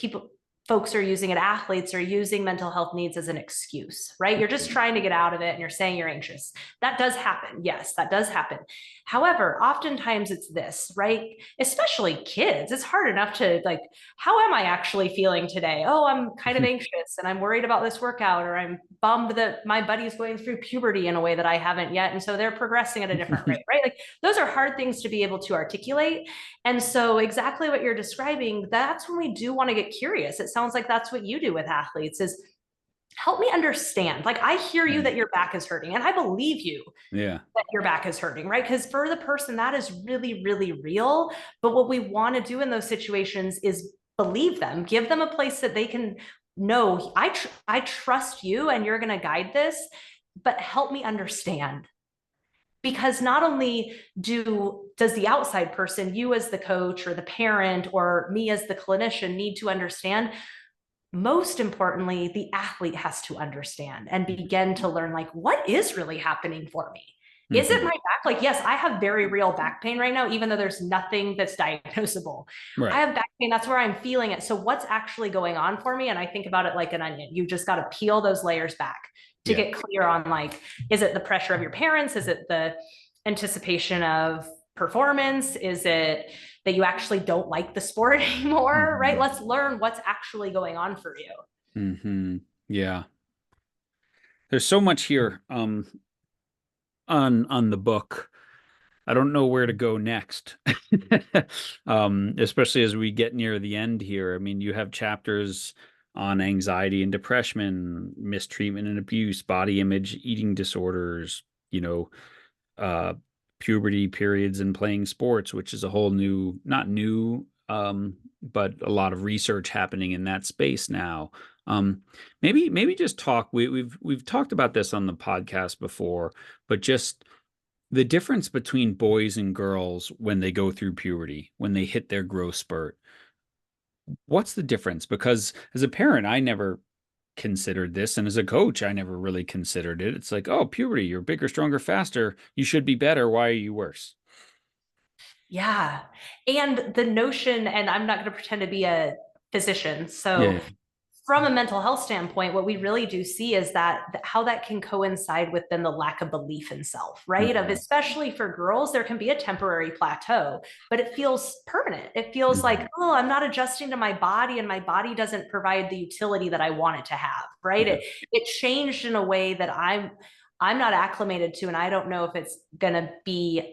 B: folks are using it, athletes are using mental health needs as an excuse, right? You're just trying to get out of it and you're saying you're anxious. That does happen. Yes, that does happen. However, oftentimes it's this, right? Especially kids. It's hard enough to like, how am I actually feeling today? Oh, I'm kind of anxious and I'm worried about this workout, or I'm bummed that my buddy's going through puberty in a way that I haven't yet. And so they're progressing at a different rate, right? Like those are hard things to be able to articulate. And so exactly what you're describing, that's when we do want to get curious. It sounds like that's what you do with athletes is help me understand. Like I hear you that your back is hurting and I believe you
A: Yeah.
B: that your back is hurting, right? Because for the person that is really, really real. But what we want to do in those situations is believe them, give them a place that they can know, I trust you and you're going to guide this, but help me understand. Because not only does the outside person, you as the coach or the parent or me as the clinician, need to understand, most importantly, the athlete has to understand and begin to learn like what is really happening for me. Is it
A: Mm-hmm.
B: my back? Like, yes, I have very real back pain right now, even though there's nothing that's diagnosable. I
A: Right.
B: have back pain. That's where I'm feeling it. So, what's actually going on for me? And I think about it like an onion. You just got to peel those layers back to
A: Yeah.
B: get clear on like, is it the pressure of your parents? Is it the anticipation of performance? Is it that you actually don't like the sport anymore, right?
A: Mm-hmm.
B: Let's learn what's actually going on for you.
A: Mm-hmm. Yeah. There's so much here on the book. I don't know where to go next. Especially as we get near the end here. I mean, you have chapters on anxiety and depression, mistreatment and abuse, body image, eating disorders, you know, uh, puberty periods and playing sports, which is a whole new, not new, but a lot of research happening in that space now. Um, maybe just talk. We've talked about this on the podcast before, but just the difference between boys and girls when they go through puberty, when they hit their growth spurt. What's the difference? Because as a parent, I never considered this. And as a coach, I never really considered it. It's like, oh, puberty, you're bigger, stronger, faster. You should be better. Why are you worse?
B: Yeah. And the notion, and I'm not going to pretend to be a physician. So
A: Yeah.
B: from a mental health standpoint, what we really do see is that how that can coincide with then the lack of belief in self, right? Of
A: Mhm.
B: especially for girls, there can be a temporary plateau, but it feels permanent. It feels like,
A: Mhm.
B: oh, I'm not adjusting to my body, and my body doesn't provide the utility that I want it to have, right?
A: Yeah.
B: It changed in a way that I'm not acclimated to, and I don't know if it's gonna be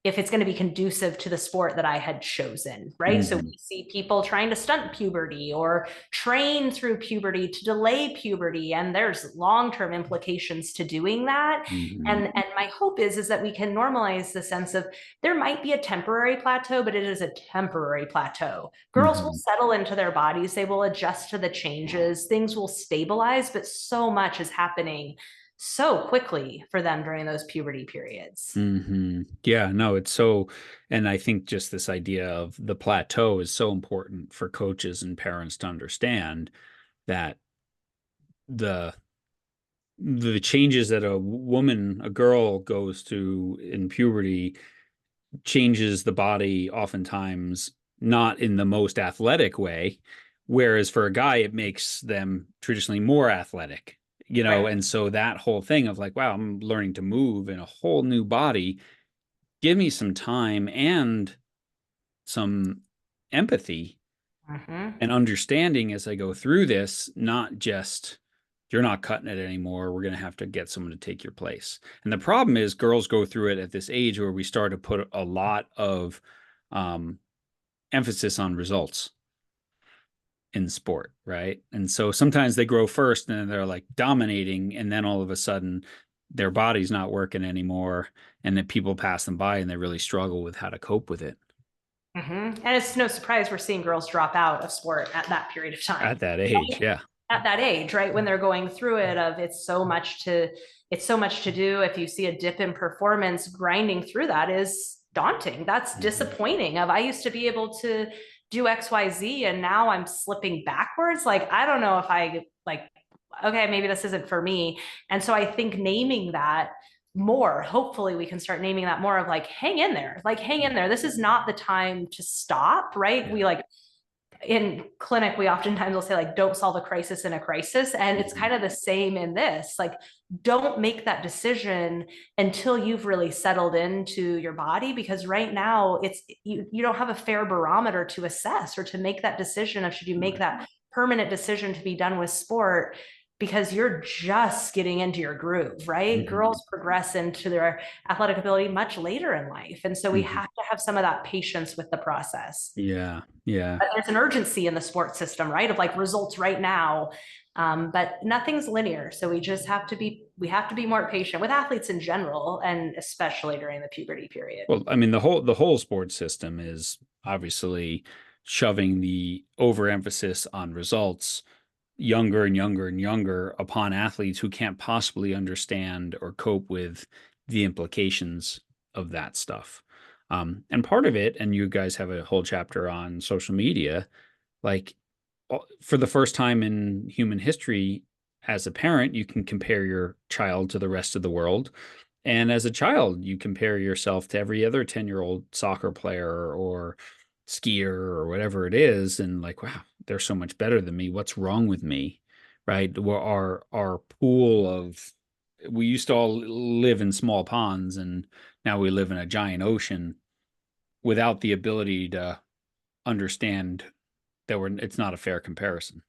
B: if it's going to be conducive to the sport that I had chosen, right? So
A: Mhm.
B: we see people trying to stunt puberty or train through puberty to delay puberty, and there's long-term implications to doing that.
A: Mhm.
B: And my hope is that we can normalize the sense of there might be a temporary plateau, but it is a temporary plateau. Girls will
A: Mhm.
B: settle into their bodies, they will adjust to the changes, things will stabilize, but so much is happening so quickly for them during those puberty periods.
A: Yeah, no, it's so, and I think just this idea of the plateau is so important for coaches and parents to understand that the the changes that a woman, a girl goes through in puberty changes the body oftentimes not in the most athletic way, whereas for a guy, it makes them traditionally more athletic,
B: Right.
A: and so that whole thing of like, wow, I'm learning to move in a whole new body. Give me some time and some empathy
B: Mm-hmm.
A: and understanding as I go through this, not just you're not cutting it anymore. We're going to have to get someone to take your place. And the problem is girls go through it at this age where we start to put a lot of um, emphasis on results in sport, right? And so sometimes they grow first and they're like dominating, and then all of a sudden their body's not working anymore, and then people pass them by and they really struggle with how to cope with it
B: Mm-hmm. And it's no surprise we're seeing girls drop out of sport at that period of time.
A: at that age. Yeah.
B: At that age, right? When they're going through it of it's so much to do. If you see a dip in performance, grinding through that is daunting. That's
A: Mhm.
B: disappointing. Of I used to be able to do XYZ and now I'm slipping backwards. Like, I don't know if I like, okay, maybe this isn't for me. And so I think naming that more, hopefully we can start naming that more of like, hang in there, like hang in there. This is not the time to stop, right?
A: Yeah.
B: We like in clinic, we oftentimes will say like, don't solve a crisis in a crisis. And it's
A: Mhm.
B: kind of the same in this, like, don't make that decision until you've really settled into your body, because right now you don't have a fair barometer to assess or to make that decision of should you make
A: Right.
B: that permanent decision to be done with sport, because you're just getting into your groove, right?
A: Mhm.
B: Girls progress into their athletic ability much later in life. And so we
A: Mhm.
B: have to have some of that patience with the process.
A: Yeah. Yeah.
B: But there's an urgency in the sports system, right? Of like results right now. But nothing's linear. So we have to be more patient with athletes in general, and especially during the puberty period.
A: Well, I mean, the whole sports system is obviously shoving the overemphasis on results younger and younger and younger upon athletes who can't possibly understand or cope with the implications of that stuff. And part of it, and you guys have a whole chapter on social media, like for the first time in human history, as a parent, you can compare your child to the rest of the world. And as a child, you compare yourself to every other 10-year-old soccer player or skier or whatever it is. And like, wow, they're so much better than me. What's wrong with me? Right. Our pool of, we used to all live in small ponds, and now we live in a giant ocean without the ability to understand that it's not a fair comparison.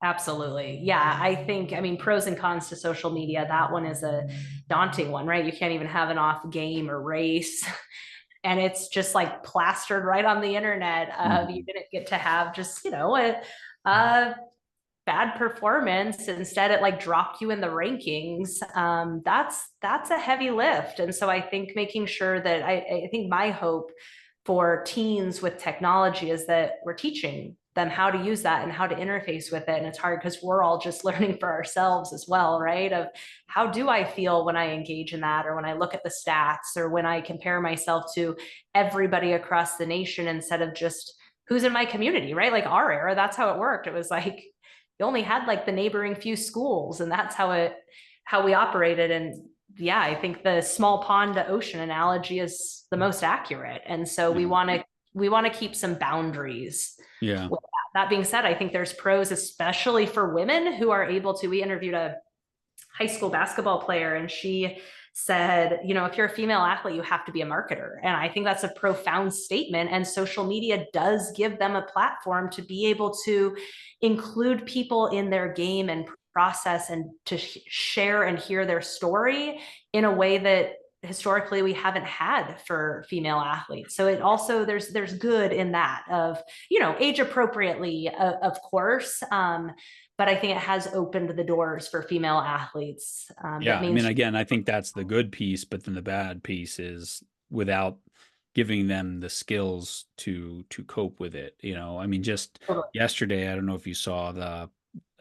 B: Absolutely. Yeah. I think, I mean, pros and cons to social media, that one is a daunting one, right? You can't even have an off game or race. And it's just like plastered right on the internet. You
A: Mhm.
B: didn't get to have just, a bad performance. Instead, it like dropped you in the rankings. That's a heavy lift. And so I think making sure that I think my hope for teens with technology is that we're teaching them how to use that and how to interface with it. And it's hard because we're all just learning for ourselves as well, right? Of how do I feel when I engage in that, or when I look at the stats, or when I compare myself to everybody across the nation instead of just who's in my community, right? Like our era, that's how it worked. It was like you only had like the neighboring few schools, and that's how we operated. And yeah, I think the small pond to ocean analogy is the most accurate. And so
A: Yeah.
B: we want to keep some boundaries
A: Yeah.
B: with That being said, I think there's pros, especially for women who are able to. We interviewed a high school basketball player, and she said, you know, if you're a female athlete, you have to be a marketer. And I think that's a profound statement. And social media does give them a platform to be able to include people in their game and process, and to share and hear their story in a way that historically we haven't had for female athletes. So it also, there's good in that, of, you know, age appropriately, of course, but I think it has opened the doors for female athletes,
A: Yeah,
B: that
A: I mean,
B: mainstream.
A: again, I think that's the good piece, but then the bad piece is without giving them the skills to cope with it. You know, I mean, just yesterday, I don't know if you saw the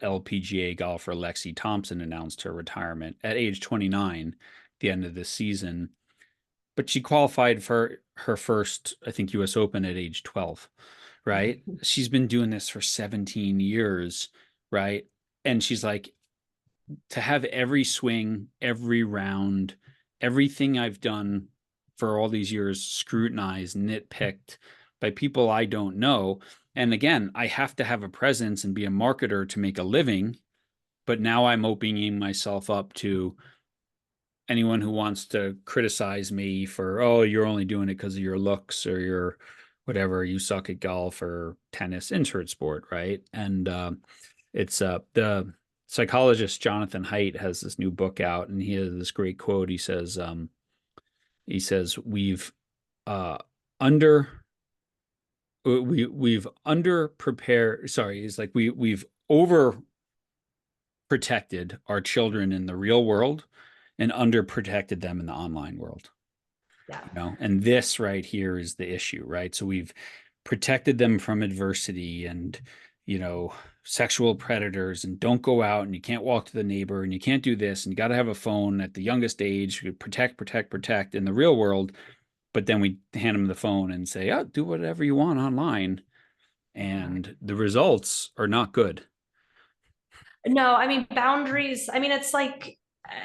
A: LPGA golfer Lexi Thompson announced her retirement at age 29, the end of the season, but she qualified for her first, I think, US Open at age 12, right? She's been doing this for 17 years, right? And she's like, to have every swing, every round, everything I've done for all these years scrutinized, nitpicked by people I don't know. And again, I have to have a presence and be a marketer to make a living. But now I'm opening myself up to anyone who wants to criticize me for, oh, you're only doing it because of your looks or your whatever, you suck at golf or tennis, insert sport, right? And it's the psychologist Jonathan Haidt has this new book out, and he has this great quote. He says we've uh, under we've under prepared. Sorry, he's like we've over protected our children in the real world and under protected them in the online world.
B: Yeah.
A: You know, and this right here is the issue, right? So we've protected them from adversity and, you know, sexual predators, and don't go out, and you can't walk to the neighbor, and you can't do this, and you got to have a phone at the youngest age, protect, protect, protect in the real world. But then we hand them the phone and say, oh, do whatever you want online. And the results are not good.
B: No, I mean, boundaries. I mean, it's like,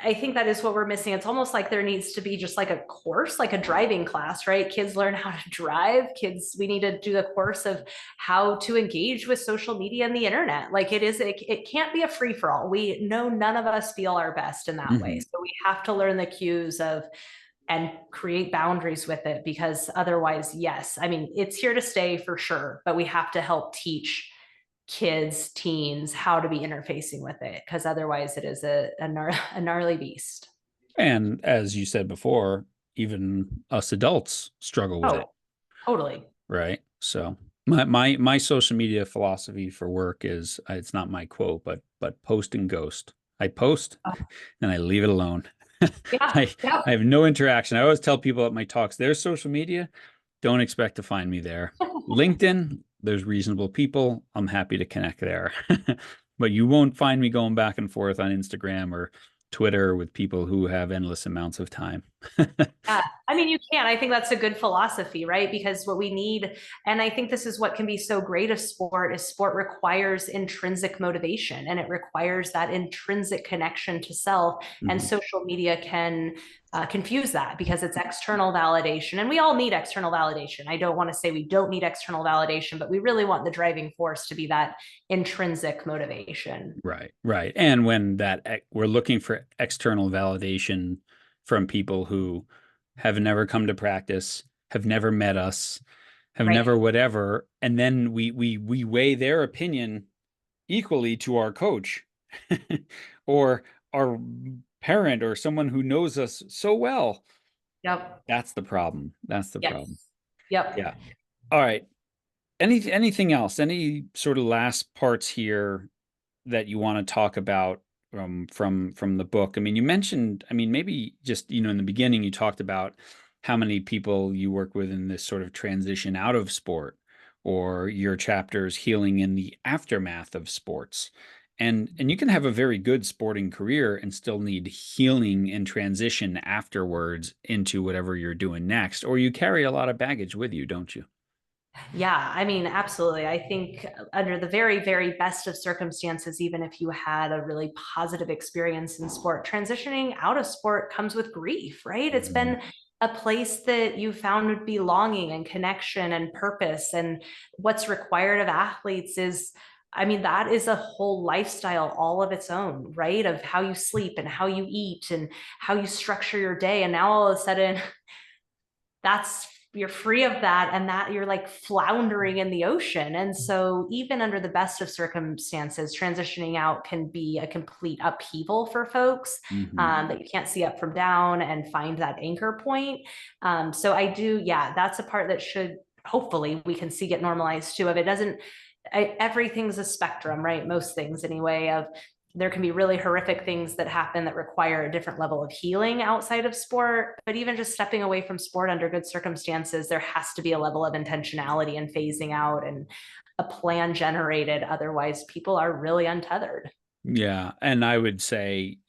B: I think that is what we're missing. It's almost like there needs to be just like a course, like a driving class, right? Kids learn how to drive. Kids, we need to do the course of how to engage with social media and the internet. Like it can't be a free for all. We know none of us feel our best in that way.
A: Mm-hmm.
B: So we have to learn the cues of, and create boundaries with it, because otherwise, yes, I mean, it's here to stay for sure, but we have to help teach kids, teens, how to be interfacing with it, because otherwise it is a gnarly beast.
A: And as you said before, even us adults struggle with it,
B: Oh, totally.
A: right? So my social media philosophy for work is it's not my quote, but post and ghost. I post
B: Oh,
A: and I leave it alone.
B: yeah,
A: I
B: yeah.
A: I have no interaction. I always tell people at my talks, there's social media, don't expect to find me there. LinkedIn, there's reasonable people. I'm happy to connect there. But you won't find me going back and forth on Instagram or Twitter with people who have endless amounts of time.
B: Yeah, I mean, you can. I think that's a good philosophy, right? Because what we need, and I think this is what can be so great of sport, is sport requires intrinsic motivation, and it requires that intrinsic connection to self. And
A: Mhm.
B: social media can confuse that because it's external validation. And we all need external validation. I don't want to say we don't need external validation, but we really want the driving force to be that intrinsic motivation.
A: Right, right. And when we're looking for external validation from people who have never come to practice, have never met us, have
B: Right.
A: never whatever, and then we weigh their opinion equally to our coach or our parent or someone who knows us so well.
B: Yep.
A: That's the problem. That's the problem.
B: Yes. Yep.
A: Yeah. All right. Anything else? Any sort of last parts here that you want to talk about from the book? I mean, you mentioned, I mean, maybe just, you know, in the beginning you talked about how many people you work with in this sort of transition out of sport, or your chapters healing in the aftermath of sports. And you can have a very good sporting career and still need healing and transition afterwards into whatever you're doing next, or you carry a lot of baggage with you, don't you?
B: Yeah, I mean, absolutely. I think under the very, very best of circumstances, even if you had a really positive experience in sport, transitioning out of sport comes with grief, right? It's
A: Mhm.
B: been a place that you found would be belonging and connection and purpose. And what's required of athletes is, I mean, that is a whole lifestyle all of its own, right? Of how you sleep and how you eat and how you structure your day. And now all of a sudden, that's you're free of that, and that you're like floundering in the ocean. And so even under the best of circumstances, transitioning out can be a complete upheaval for folks,
A: Mm-hmm.
B: that you can't see up from down and find that anchor point. So I do, yeah, that's a part that should, hopefully we can see get normalized too. If it doesn't, everything's a spectrum, right? Most things anyway. Of there can be really horrific things that happen that require a different level of healing outside of sport. But even just stepping away from sport under good circumstances, there has to be a level of intentionality and phasing out and a plan generated. Otherwise, people are really untethered.
A: Yeah. And I would say,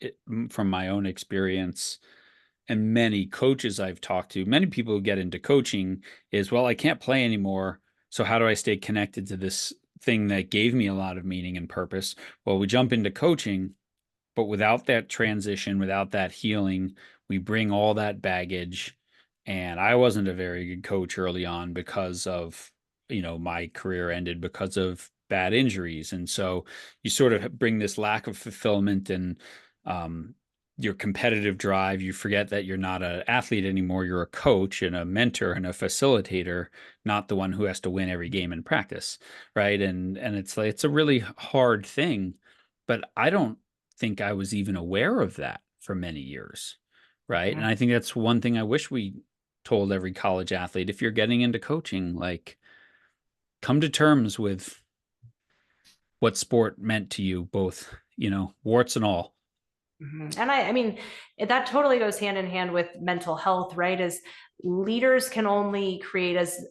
A: from my own experience, and many coaches I've talked to, many people who get into coaching is, well, I can't play anymore. So how do I stay connected to this thing that gave me a lot of meaning and purpose? Well, we jump into coaching, but without that transition, without that healing, we bring all that baggage. And I wasn't a very good coach early on because of, my career ended because of bad injuries. And so you sort of bring this lack of fulfillment and um, your competitive drive. You forget that you're not an athlete anymore. You're a coach and a mentor and a facilitator, not the one who has to win every game in practice. Right. And it's like, it's a really hard thing, but I don't think I was even aware of that for many years. Right. And
B: Mhm.
A: I think that's one thing I wish we told every college athlete. If you're getting into coaching, like, come to terms with what sport meant to you, both, warts and all.
B: Mhm. And I mean, that totally goes hand in hand with mental health, right? As leaders can only create as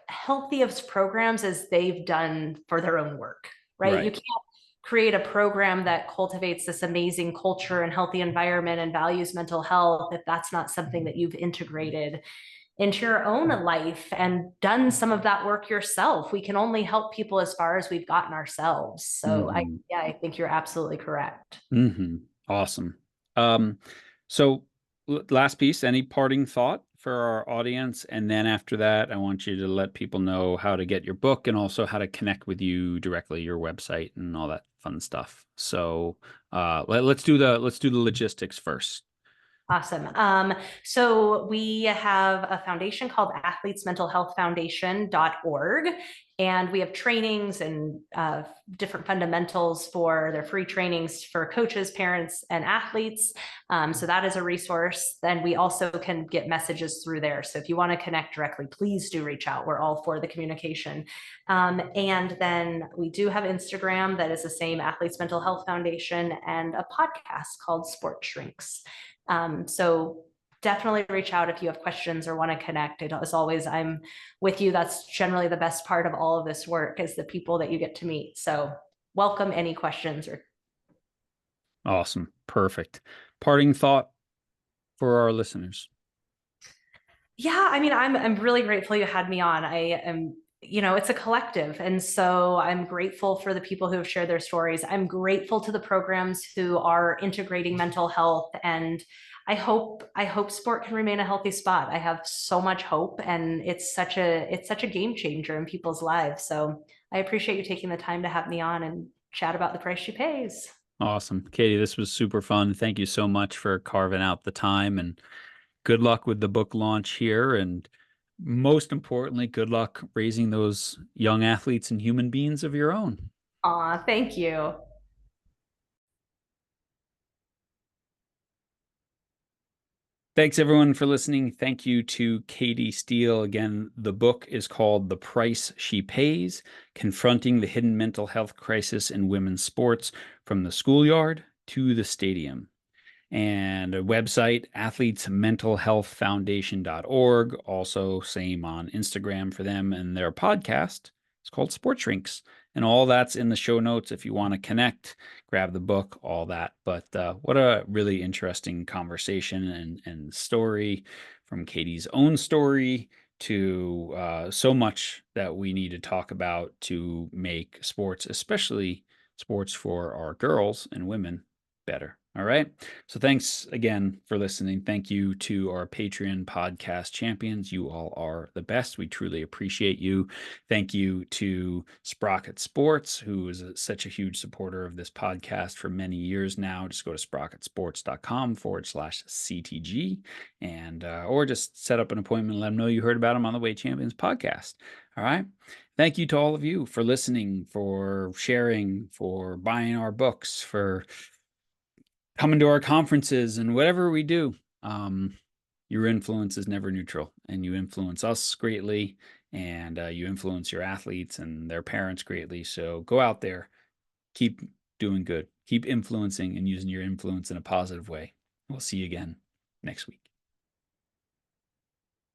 B: healthy of programs as they've done for their own work, right? You
A: Right.
B: can't create a program that cultivates this amazing culture and healthy environment and values mental health if that's not something that you've integrated into your own life and done some of that work yourself. We can only help people as far as we've gotten ourselves. So
A: Hmm.
B: yeah, I think you're absolutely correct.
A: Hmm. Awesome. Um, so last piece, any parting thought for our audience? And then after that, I want you to let people know how to get your book and also how to connect with you directly, your website and all that fun stuff. So let's do the logistics first.
B: Awesome. So we have a foundation called Athletes Mental Health Foundation.org, and we have trainings and different fundamentals for their free trainings for coaches, parents, and athletes. So that is a resource. Then we also can get messages through there. So if you want to connect directly, please do reach out. We're all for the communication. And then we do have Instagram that is the same, Athletes Mental Health Foundation, and a podcast called Sport Shrinks. So definitely reach out if you have questions or want to connect. As always, I'm with you. That's generally the best part of all of this work is the people that you get to meet. So welcome any questions or
A: Awesome. Perfect. Parting thought for our listeners.
B: yeah, I mean, I'm really grateful you had me on. I am, it's a collective. And so I'm grateful for the people who have shared their stories. I'm grateful to the programs who are integrating mental health. And I hope sport can remain a healthy spot. I have so much hope, and it's such a game changer in people's lives. So I appreciate you taking the time to have me on and chat about the price she pays.
A: Awesome. Katie, this was super fun. Thank you so much for carving out the time, and good luck with the book launch here. And most importantly, good luck raising those young athletes and human beings of your own.
B: Aw, thank you.
A: Thanks everyone for listening. Thank you to Katie Steele. Again, the book is called The Price She Pays: Confronting the Hidden Mental Health Crisis in Women's Sports from the Schoolyard to the Stadium. And a website, athletesmentalhealthfoundation.org. Also, same on Instagram for them, and their podcast. It's called Sports Shrinks. And all that's in the show notes if you want to connect, grab the book, all that. But what a really interesting conversation and story, from Katie's own story to so much that we need to talk about to make sports, especially sports for our girls and women, better. All right. So thanks again for listening. Thank you to our Patreon podcast champions. You all are the best. We truly appreciate you. Thank you to Sprocket Sports, who is such a huge supporter of this podcast for many years now. Just go to sprocketsports.com/CTG and or just set up an appointment and let them know you heard about them on the Way Champions podcast. All right. Thank you to all of you for listening, for sharing, for buying our books, for coming to our conferences and whatever we do. Your influence is never neutral, and you influence us greatly, and you influence your athletes and their parents greatly. So go out there, keep doing good, keep influencing and using your influence in a positive way. We'll see you again next week.